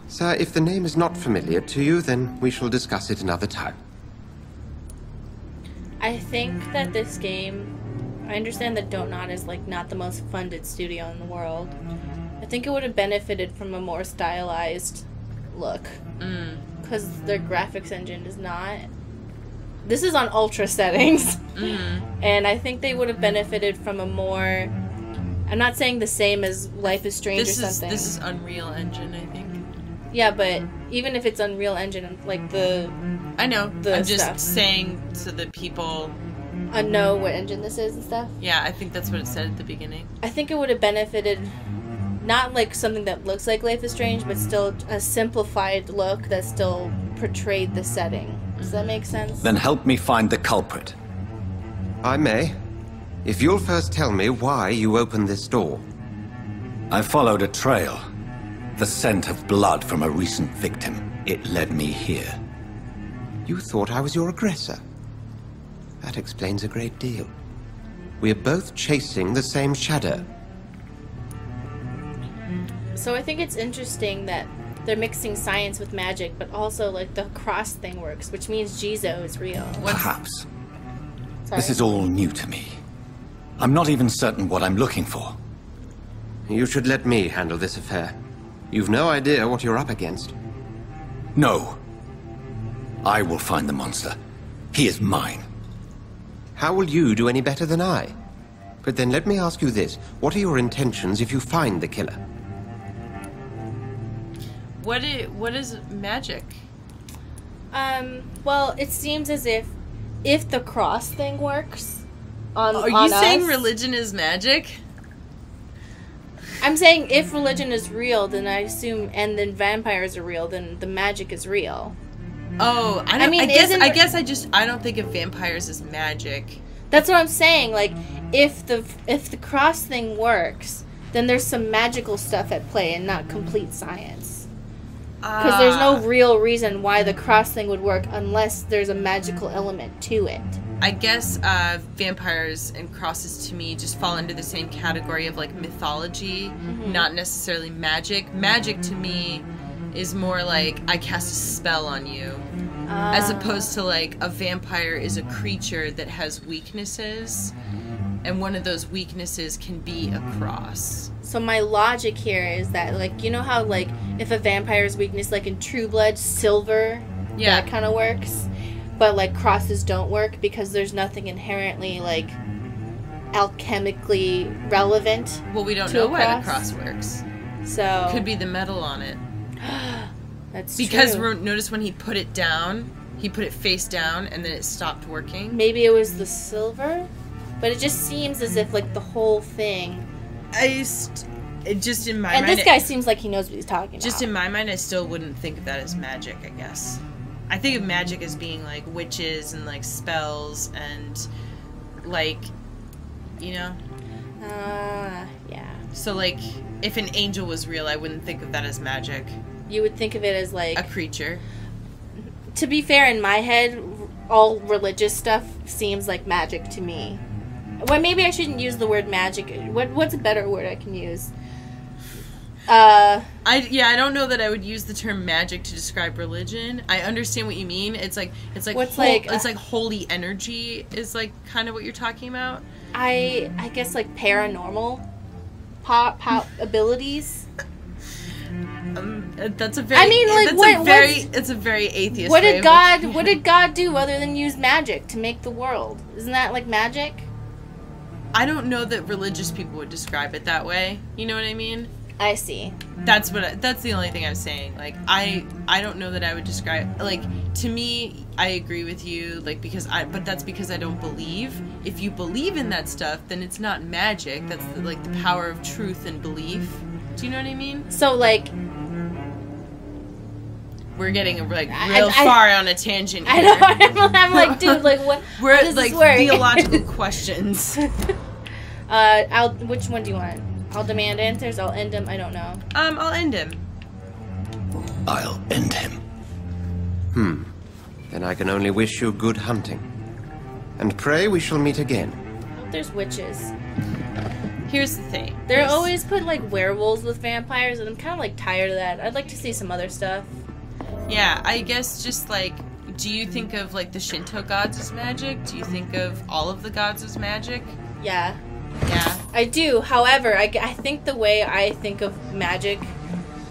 [SPEAKER 10] Sir, if the name is not familiar to you, then we shall discuss it another time.
[SPEAKER 2] I think that this game... I understand that Don't is like not the most funded studio in the world. I think it would have benefited from a more stylized look. Because their graphics engine is not... This is on ultra settings. And I think they would have benefited from a more... I'm not saying the same as Life is Strange or something.
[SPEAKER 3] This is Unreal Engine, I think.
[SPEAKER 2] Yeah, but even if it's Unreal Engine, like the...
[SPEAKER 3] I know. I'm just
[SPEAKER 2] stuff.
[SPEAKER 3] saying so that people...
[SPEAKER 2] know what engine this is and stuff.
[SPEAKER 3] Yeah, I think that's what it said at the beginning.
[SPEAKER 2] I think it would have benefited... Not like something that looks like Life is Strange, but still a simplified look that still portrayed the setting. Does that make sense?
[SPEAKER 5] Then help me find the culprit.
[SPEAKER 10] I may. If you'll first tell me why you opened this door.
[SPEAKER 5] I followed a trail. The scent of blood from a recent victim. It led me here.
[SPEAKER 10] You thought I was your aggressor. That explains a great deal. We are both chasing the same shadow.
[SPEAKER 2] So I think it's interesting that they're mixing science with magic, but also like the cross thing works, which means Jizo is real.
[SPEAKER 5] Perhaps.
[SPEAKER 2] Sorry.
[SPEAKER 5] This is all new to me. I'm not even certain what I'm looking for.
[SPEAKER 10] You should let me handle this affair. You've no idea what you're up against.
[SPEAKER 5] No. I will find the monster. He is mine.
[SPEAKER 10] How will you do any better than I? But then let me ask you this. What are your intentions if you find the killer?
[SPEAKER 3] What is magic?
[SPEAKER 2] Well, it seems as if the cross thing works
[SPEAKER 3] Are you saying religion is magic?
[SPEAKER 2] I'm saying if religion is real, then I assume, and then vampires are real, then the magic is real.
[SPEAKER 3] Oh, I don't think of vampires as magic.
[SPEAKER 2] That's what I'm saying. Like, if the cross thing works, then there's some magical stuff at play and not complete science. Because there's no real reason why the cross thing would work unless there's a magical element to it.
[SPEAKER 3] I guess vampires and crosses to me just fall into the same category of like mythology, not necessarily magic. Magic to me is more like I cast a spell on you, as opposed to like a vampire is a creature that has weaknesses, and one of those weaknesses can be a cross.
[SPEAKER 2] So my logic here is that, like, you know how like if a vampire's weakness, like in True Blood, silver, that kind of works. But, like, crosses don't work because there's nothing inherently, like, alchemically relevant.
[SPEAKER 3] Well, we don't know why the cross works.
[SPEAKER 2] So
[SPEAKER 3] could be the metal on it.
[SPEAKER 2] That's
[SPEAKER 3] because
[SPEAKER 2] true.
[SPEAKER 3] Notice when he put it down, he put it face down, and then it stopped working.
[SPEAKER 2] Maybe it was the silver, but it just seems as if, like, the whole thing.
[SPEAKER 3] It just in my
[SPEAKER 2] mind.
[SPEAKER 3] And
[SPEAKER 2] this guy seems like he knows what he's talking about.
[SPEAKER 3] Just in my mind, I still wouldn't think of that as magic, I guess. I think of magic as being like witches and like spells and like, you know?
[SPEAKER 2] Yeah.
[SPEAKER 3] So like, if an angel was real, I wouldn't think of that as magic.
[SPEAKER 2] You would think of it as like...
[SPEAKER 3] a creature.
[SPEAKER 2] To be fair, in my head, all religious stuff seems like magic to me. Well, maybe I shouldn't use the word magic. What's a better word I can use?
[SPEAKER 3] I don't know that I would use the term magic to describe religion. I understand what you mean. It's like holy energy is like kind of what you're talking about.
[SPEAKER 2] I guess like paranormal abilities.
[SPEAKER 3] That's a very. I mean, like it's a very atheist.
[SPEAKER 2] What did God do other than use magic to make the world? Isn't that like magic?
[SPEAKER 3] I don't know that religious people would describe it that way. You know what I mean?
[SPEAKER 2] I see.
[SPEAKER 3] That's the only thing I'm saying. Like, I don't know that I would describe, like, to me, I agree with you, like, but that's because I don't believe. If you believe in that stuff, then it's not magic. That's the power of truth and belief. Do you know what I mean?
[SPEAKER 2] So, like,
[SPEAKER 3] we're getting like real far on a tangent here.
[SPEAKER 2] I know. I'm like, dude, like, what?
[SPEAKER 3] We're
[SPEAKER 2] how does
[SPEAKER 3] like
[SPEAKER 2] this work?
[SPEAKER 3] theological questions.
[SPEAKER 2] Which one do you want? I'll demand answers. I'll end him. I don't know.
[SPEAKER 3] I'll end him.
[SPEAKER 7] I'll end him.
[SPEAKER 10] Then I can only wish you good hunting. And pray we shall meet again.
[SPEAKER 2] There's witches.
[SPEAKER 3] Here's the thing.
[SPEAKER 2] They're always put like werewolves with vampires, and I'm kind of like tired of that. I'd like to see some other stuff.
[SPEAKER 3] Yeah, I guess just like, do you think of like the Shinto gods as magic? Do you think of all of the gods as magic?
[SPEAKER 2] Yeah.
[SPEAKER 3] Yeah.
[SPEAKER 2] I do. However, I think the way I think of magic,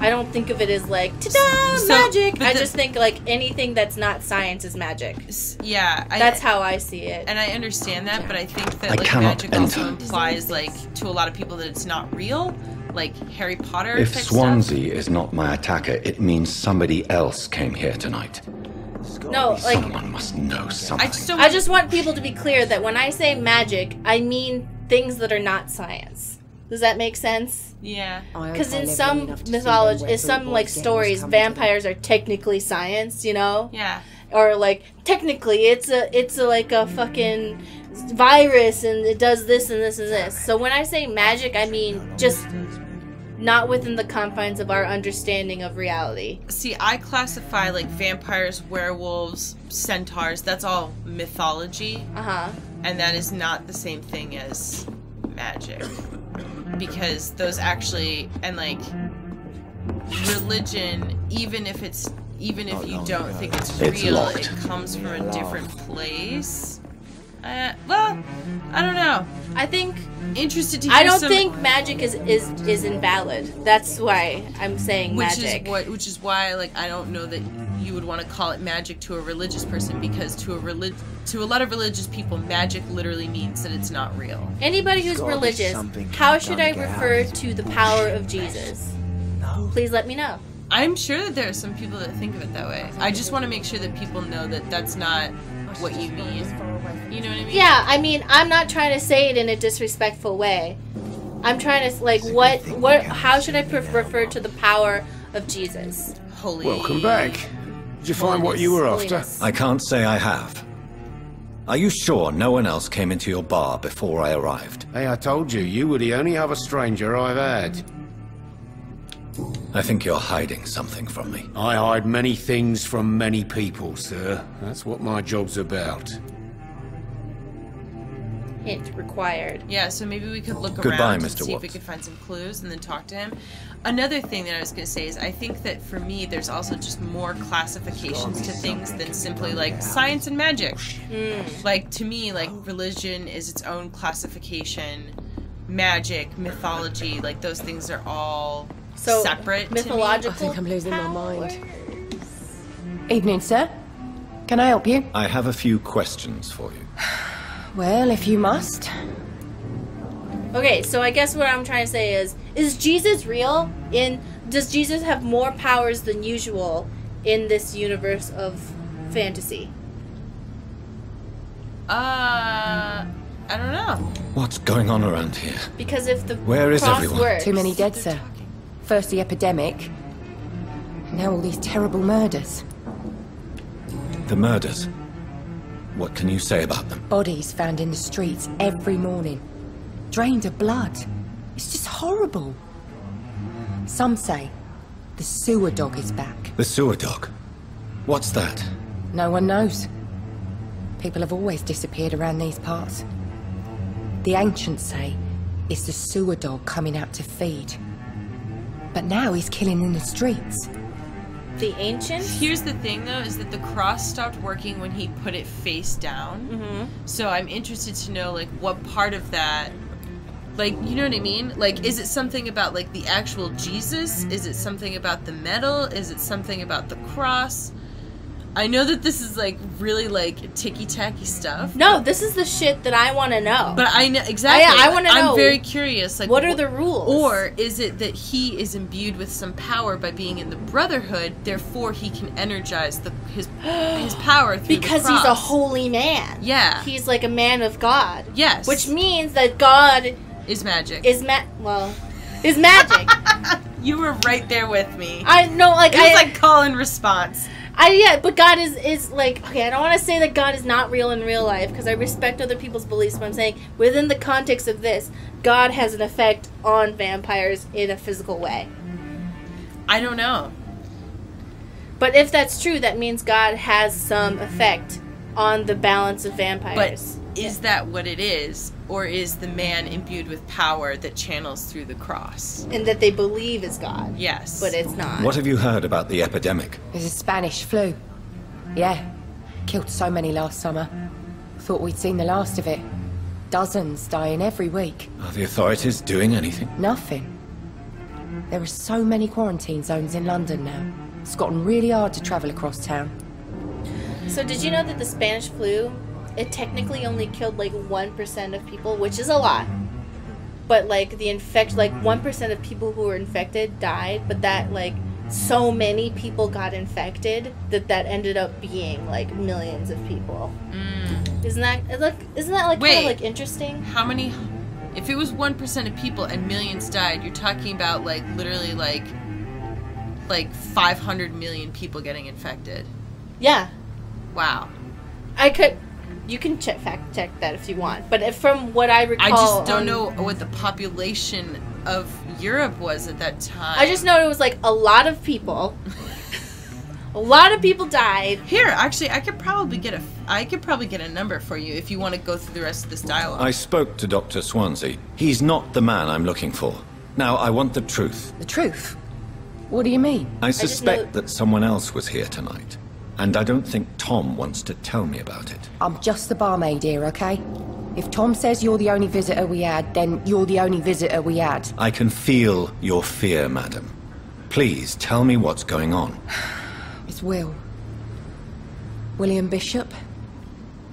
[SPEAKER 2] I don't think of it as like, ta-da, magic. I just think like anything that's not science is magic.
[SPEAKER 3] Yeah.
[SPEAKER 2] That's how I see it.
[SPEAKER 3] And I understand that, but I think that like magic also implies like to a lot of people that it's not real. Like Harry Potter.
[SPEAKER 12] If Swansea is not my attacker, it means somebody else came here tonight.
[SPEAKER 2] No, like
[SPEAKER 12] someone must know something.
[SPEAKER 2] I just want people to be clear that when I say magic, I mean things that are not science. Does that make sense?
[SPEAKER 3] Yeah.
[SPEAKER 2] Because in some mythology, in some like stories, vampires are technically science. You know?
[SPEAKER 3] Yeah.
[SPEAKER 2] Or like technically, it's a like a fucking virus and it does this and this and this. So when I say magic, I mean just not within the confines of our understanding of reality.
[SPEAKER 3] See, I classify like vampires, werewolves, centaurs, that's all mythology. And that is not the same thing as magic. Because those actually, and like religion, even if you don't think it's real, it comes from a different place. Well, I don't know.
[SPEAKER 2] I think
[SPEAKER 3] interested to hear
[SPEAKER 2] I don't think magic is invalid. That's why I'm saying magic.
[SPEAKER 3] Which is why like I don't know that you would want to call it magic to a religious person, because to a lot of religious people, magic literally means that it's not real.
[SPEAKER 2] Anybody who's religious, how should I refer to the power of Jesus? Please let me know.
[SPEAKER 3] I'm sure that there are some people that think of it that way. I just want to make sure that people know that that's not what you mean. You know what I mean?
[SPEAKER 2] Yeah, I mean, I'm not trying to say it in a disrespectful way. I'm trying to, like, how should I refer to the power of Jesus?
[SPEAKER 3] Holy.
[SPEAKER 9] Welcome back. Did you find what you were after?
[SPEAKER 12] I can't say I have. Are you sure no one else came into your bar before I arrived?
[SPEAKER 9] Hey, I told you, you were the only other stranger I've had.
[SPEAKER 12] I think you're hiding something from me.
[SPEAKER 9] I hide many things from many people, sir. That's what my job's about.
[SPEAKER 2] Hint required.
[SPEAKER 3] Yeah, so maybe we could look
[SPEAKER 12] Goodbye,
[SPEAKER 3] around and
[SPEAKER 12] Mr.
[SPEAKER 3] see if we
[SPEAKER 12] Watts.
[SPEAKER 3] could find some clues and then talk to him. Another thing that I was going to say is I think that for me there's also just more classifications to things than simply like science and magic. Like to me, like religion is its own classification. Magic, mythology, like those things are all separate.
[SPEAKER 2] Mythological.
[SPEAKER 13] I think I'm losing my mind. Evening, sir. Can I help you?
[SPEAKER 12] I have a few questions for you.
[SPEAKER 13] Well, if you must.
[SPEAKER 2] Okay, so I guess what I'm trying to say is Jesus real? Does Jesus have more powers than usual in this universe of fantasy?
[SPEAKER 3] I don't know.
[SPEAKER 12] What's going on around here?
[SPEAKER 2] Because if the
[SPEAKER 12] Where is
[SPEAKER 2] cross
[SPEAKER 12] everyone?
[SPEAKER 2] works,
[SPEAKER 13] Too many dead, sir. First the epidemic, now all these terrible murders.
[SPEAKER 12] The murders. What can you say about them?
[SPEAKER 13] Bodies found in the streets every morning. Drained of blood. It's just horrible. Some say the sewer dog is back.
[SPEAKER 12] The sewer dog? What's that?
[SPEAKER 13] No one knows. People have always disappeared around these parts. The ancients say it's the sewer dog coming out to feed. But now he's killing in the streets.
[SPEAKER 2] The ancients?
[SPEAKER 3] Here's the thing, though, is that the cross stopped working when he put it face down. So I'm interested to know, like, what part of that, like, you know what I mean? Like, is it something about, like, the actual Jesus? Is it something about the metal? Is it something about the cross? I know that this is, like, really, like, ticky-tacky stuff.
[SPEAKER 2] No, this is the shit that I want to know.
[SPEAKER 3] But I know, exactly.
[SPEAKER 2] I want to know.
[SPEAKER 3] I'm very curious. Like,
[SPEAKER 2] what are the rules?
[SPEAKER 3] Or is it that he is imbued with some power by being in the Brotherhood, therefore he can energize his power through
[SPEAKER 2] because
[SPEAKER 3] the cross?
[SPEAKER 2] he's a holy man.
[SPEAKER 3] Yeah.
[SPEAKER 2] He's like a man of God.
[SPEAKER 3] Yes.
[SPEAKER 2] Which means that God
[SPEAKER 3] is magic.
[SPEAKER 2] Is magic.
[SPEAKER 3] You were right there with me.
[SPEAKER 2] I know, like,
[SPEAKER 3] it was like call and response.
[SPEAKER 2] But God is like, okay, I don't want to say that God is not real in real life, because I respect other people's beliefs, but I'm saying, within the context of this, God has an effect on vampires in a physical way.
[SPEAKER 3] I don't know.
[SPEAKER 2] But if that's true, that means God has some effect on the balance of vampires.
[SPEAKER 3] But is that what it is? Or is the man imbued with power that channels through the cross?
[SPEAKER 2] And that they believe is God.
[SPEAKER 3] Yes.
[SPEAKER 2] But it's not.
[SPEAKER 12] What have you heard about the epidemic?
[SPEAKER 13] There's a Spanish flu. Yeah. Killed so many last summer. Thought we'd seen the last of it. Dozens dying every week.
[SPEAKER 12] Are the authorities doing anything?
[SPEAKER 13] Nothing. There are so many quarantine zones in London now. It's gotten really hard to travel across town.
[SPEAKER 2] So did you know that the Spanish flu, it technically only killed like 1% of people, which is a lot. But like 1% of people who were infected died, but that like so many people got infected that ended up being like millions of people. Isn't that like kind of like interesting?
[SPEAKER 3] How many? If it was 1% of people and millions died, you're talking about like literally like 500 million people getting infected.
[SPEAKER 2] Yeah.
[SPEAKER 3] Wow.
[SPEAKER 2] You can fact check that if you want, but from what I recall,
[SPEAKER 3] I just don't know what the population of Europe was at that time.
[SPEAKER 2] I just know it was like a lot of people. A lot of people died.
[SPEAKER 3] Here, actually, I could probably get a number for you if you want to go through the rest of this dialogue.
[SPEAKER 12] I spoke to Dr. Swansea. He's not the man I'm looking for. Now, I want the truth.
[SPEAKER 13] The truth? What do you mean?
[SPEAKER 12] I suspect that someone else was here tonight. And I don't think Tom wants to tell me about it.
[SPEAKER 13] I'm just the barmaid here, okay? If Tom says you're the only visitor we had, then you're the only visitor we had.
[SPEAKER 12] I can feel your fear, madam. Please, tell me what's going on.
[SPEAKER 13] It's Will. William Bishop.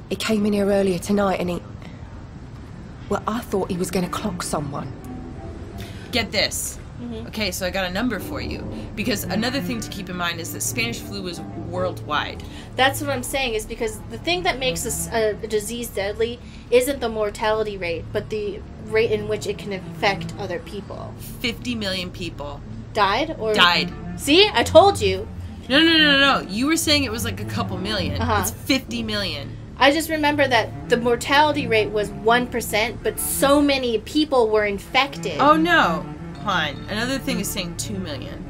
[SPEAKER 13] He came in here earlier tonight and well, I thought he was going to clock someone.
[SPEAKER 3] Get this. Okay, so I got a number for you. Because another thing to keep in mind is that Spanish flu was worldwide.
[SPEAKER 2] That's what I'm saying, is because the thing that makes a disease deadly isn't the mortality rate, but the rate in which it can infect other people.
[SPEAKER 3] 50 million people.
[SPEAKER 2] Died?
[SPEAKER 3] Died.
[SPEAKER 2] See? I told you.
[SPEAKER 3] No. You were saying it was like a couple million.
[SPEAKER 2] Uh-huh.
[SPEAKER 3] It's 50 million.
[SPEAKER 2] I just remember that the mortality rate was 1%, but so many people were infected.
[SPEAKER 3] Oh no. Hold on. Another thing is saying 2 million.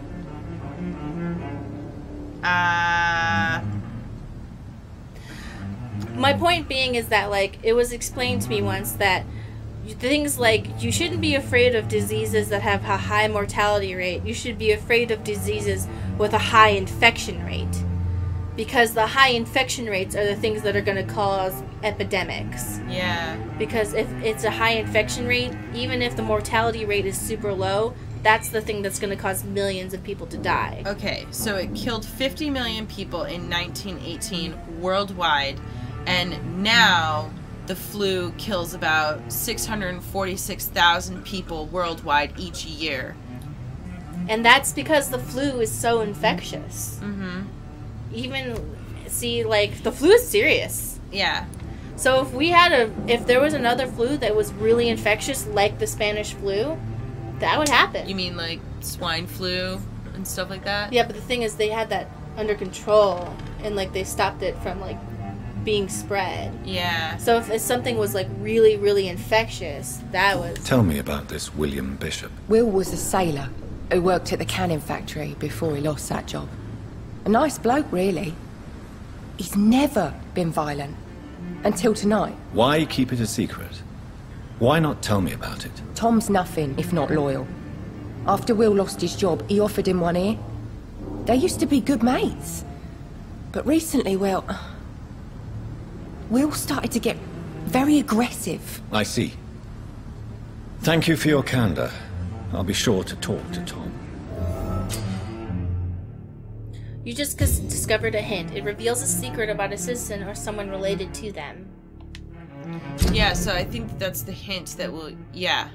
[SPEAKER 2] My point being is that, like, it was explained to me once that things like you shouldn't be afraid of diseases that have a high mortality rate. You should be afraid of diseases with a high infection rate. Because the high infection rates are the things that are going to cause epidemics.
[SPEAKER 3] Yeah.
[SPEAKER 2] Because if it's a high infection rate, even if the mortality rate is super low, that's the thing that's going to cause millions of people to die.
[SPEAKER 3] Okay, so it killed 50 million people in 1918 worldwide, and now the flu kills about 646,000 people worldwide each year.
[SPEAKER 2] And that's because the flu is so infectious.
[SPEAKER 3] Mm-hmm.
[SPEAKER 2] Like, the flu is serious.
[SPEAKER 3] Yeah.
[SPEAKER 2] So if there was another flu that was really infectious, like the Spanish flu, that would happen.
[SPEAKER 3] You mean like swine flu and stuff like that?
[SPEAKER 2] Yeah, but the thing is, they had that under control, and like they stopped it from like being spread.
[SPEAKER 3] Yeah.
[SPEAKER 2] So if something was like really, really infectious, that was...
[SPEAKER 12] Tell me about this William Bishop.
[SPEAKER 13] Will was a sailor who worked at the cannon factory before he lost that job. A nice bloke, really. He's never been violent. Until tonight.
[SPEAKER 12] Why keep it a secret? Why not tell me about it?
[SPEAKER 13] Tom's nothing if not loyal. After Will lost his job, he offered him one ear. They used to be good mates. But recently, well... Will started to get very aggressive.
[SPEAKER 12] I see. Thank you for your candor. I'll be sure to talk to Tom.
[SPEAKER 2] You just discovered a hint. It reveals a secret about a citizen or someone related to them.
[SPEAKER 3] Yeah, so I think that's the hint that will... Yeah.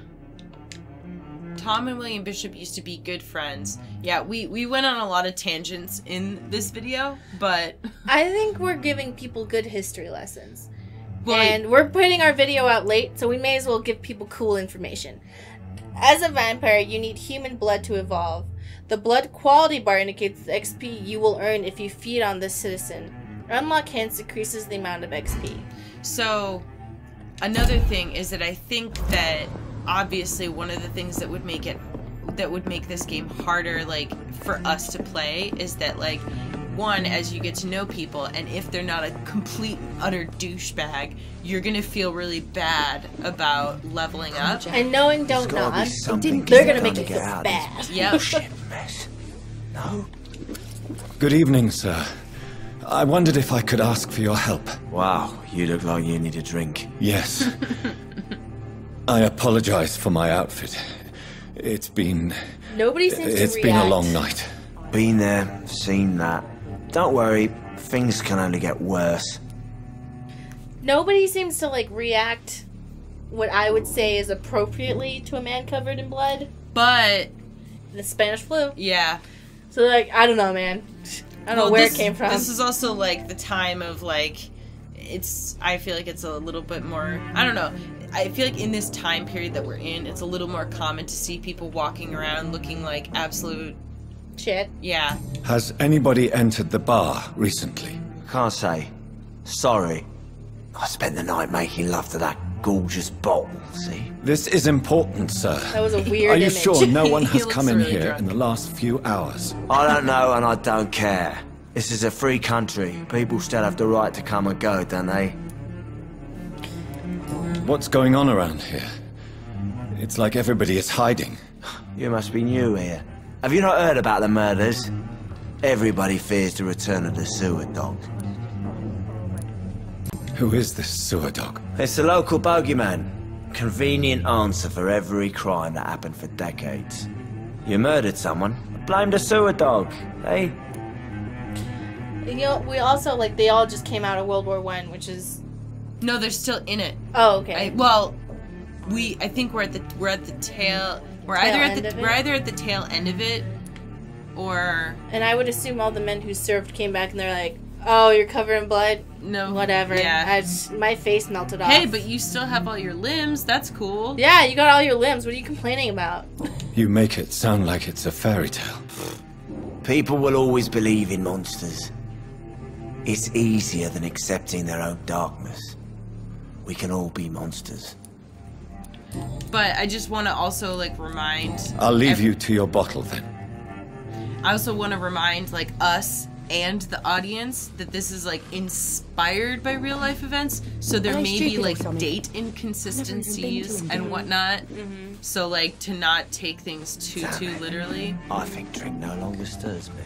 [SPEAKER 3] Tom and William Bishop used to be good friends. Yeah, we went on a lot of tangents in this video, but...
[SPEAKER 2] I think we're giving people good history lessons.
[SPEAKER 3] Well,
[SPEAKER 2] and we're putting our video out late, so we may as well give people cool information. As a vampire, you need human blood to evolve. The blood quality bar indicates the XP you will earn if you feed on this citizen. Unlock hints increases the amount of XP.
[SPEAKER 3] So, another thing is that I think that obviously one of the things that would make this game harder, like, for us to play is that, like, one, as you get to know people, and if they're not a complete and utter douchebag, you're gonna feel really bad about leveling up.
[SPEAKER 2] And knowing don't nod, they're gonna make you feel bad.
[SPEAKER 3] Yep.
[SPEAKER 7] No?
[SPEAKER 12] Good evening, sir. I wondered if I could ask for your help.
[SPEAKER 5] Wow, you look like you need a drink.
[SPEAKER 12] Yes. I apologize for my outfit. It's been...
[SPEAKER 2] Nobody seems to react.
[SPEAKER 12] It's been a long night.
[SPEAKER 5] Been there, seen that. Don't worry, things can only get worse.
[SPEAKER 2] Nobody seems to, like, react what I would say is appropriately to a man covered in blood.
[SPEAKER 3] But...
[SPEAKER 2] The Spanish flu.
[SPEAKER 3] Yeah.
[SPEAKER 2] So, like, I don't know, man. I don't know where it came from.
[SPEAKER 3] This is also, like, the time of, like... I feel like it's a little bit more... I don't know. I feel like in this time period that we're in, it's a little more common to see people walking around looking like absolute...
[SPEAKER 2] shit.
[SPEAKER 3] Yeah.
[SPEAKER 12] Has anybody entered the bar recently?
[SPEAKER 5] Can't say. Sorry. I spent the night making love to that gorgeous bottle, see?
[SPEAKER 12] This is important, sir.
[SPEAKER 2] That was a weird
[SPEAKER 12] Are you
[SPEAKER 2] image.
[SPEAKER 12] sure no one
[SPEAKER 3] He
[SPEAKER 12] has
[SPEAKER 3] looks
[SPEAKER 12] come in
[SPEAKER 3] really
[SPEAKER 12] here
[SPEAKER 3] drunk.
[SPEAKER 12] in the last few hours?
[SPEAKER 5] I don't know and I don't care. This is a free country. People still have the right to come and go, don't they?
[SPEAKER 12] What's going on around here? It's like everybody is hiding.
[SPEAKER 5] You must be new here. Have you not heard about the murders? Everybody fears the return of the sewer dog.
[SPEAKER 12] Who is this sewer dog?
[SPEAKER 5] It's the local bogeyman. Convenient answer for every crime that happened for decades. You murdered someone, blame the sewer dog, eh?
[SPEAKER 2] You know, we also, like, they all just came out of World War I, which is...
[SPEAKER 3] No, they're still in it.
[SPEAKER 2] Oh, okay.
[SPEAKER 3] I think we're at the tail... We're
[SPEAKER 2] Tail
[SPEAKER 3] either
[SPEAKER 2] end
[SPEAKER 3] at the tail end of it, or...
[SPEAKER 2] And I would assume all the men who served came back and they're like, oh, you're covered in blood?
[SPEAKER 3] No.
[SPEAKER 2] Whatever.
[SPEAKER 3] Yeah.
[SPEAKER 2] My face melted off.
[SPEAKER 3] Hey, but you still have all your limbs. That's cool.
[SPEAKER 2] Yeah, you got all your limbs. What are you complaining about?
[SPEAKER 12] You make it sound like it's a fairy tale.
[SPEAKER 5] People will always believe in monsters.
[SPEAKER 14] It's easier than accepting their own darkness. We can all be monsters.
[SPEAKER 3] But I just want to also, like, remind...
[SPEAKER 12] I'll leave you to your bottle, then.
[SPEAKER 3] I also want to remind, like, us and the audience that this is, like, inspired by real-life events, so there may be, like, date inconsistencies and whatnot. So, like, to not take things too literally.
[SPEAKER 14] I think drink no longer stirs me.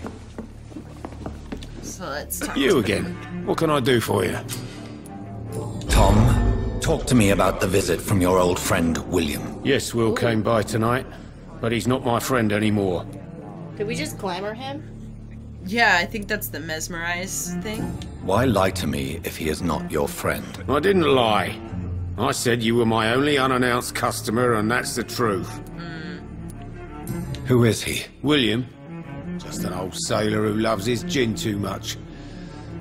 [SPEAKER 3] So let's talk
[SPEAKER 9] You again. What can I do for you?
[SPEAKER 12] Tom, talk to me about the visit from your old friend, William.
[SPEAKER 9] Yes, Will came by tonight, but he's not my friend anymore.
[SPEAKER 2] Did we just glamour him?
[SPEAKER 3] Yeah, I think that's the mesmerize thing.
[SPEAKER 12] Why lie to me if he is not your friend?
[SPEAKER 9] I didn't lie. I said you were my only unannounced customer, and that's the truth.
[SPEAKER 12] Who is he?
[SPEAKER 9] William. Just an old sailor who loves his gin too much.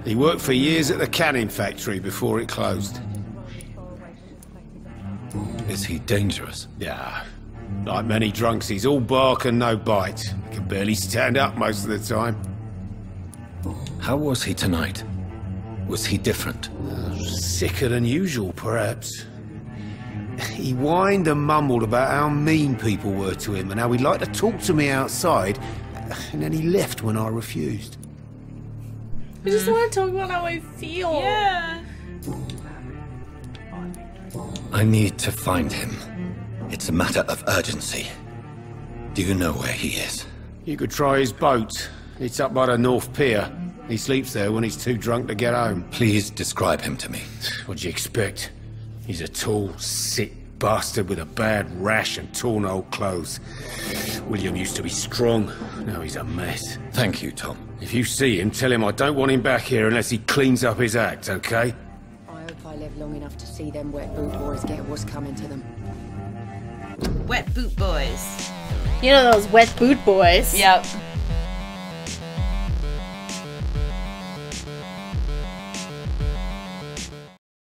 [SPEAKER 9] He worked for years at the canning factory before it closed.
[SPEAKER 12] Is he dangerous?
[SPEAKER 9] Yeah. Like many drunks, he's all bark and no bite. He can barely stand up most of the time.
[SPEAKER 12] How was he tonight? Was he different?
[SPEAKER 9] Sicker than usual, perhaps. He whined and mumbled about how mean people were to him and how he'd like to talk to me outside, and then he left when I refused.
[SPEAKER 2] I just want to talk about how I feel.
[SPEAKER 3] Yeah.
[SPEAKER 12] I need to find him. It's a matter of urgency. Do you know where he is?
[SPEAKER 9] You could try his boat. It's up by the North Pier. He sleeps there when he's too drunk to get home.
[SPEAKER 12] Please describe him to me.
[SPEAKER 9] What'd you expect? He's a tall, sick bastard with a bad rash and torn old clothes. William used to be strong. Now he's a mess.
[SPEAKER 12] Thank you, Tom.
[SPEAKER 9] If you see him, tell him I don't want him back here unless he cleans up his act, okay?
[SPEAKER 13] I hope I live long enough to see them wet boot boys get what's coming to them.
[SPEAKER 3] Wet boot boys.
[SPEAKER 2] You know those wet boot boys.
[SPEAKER 3] Yep.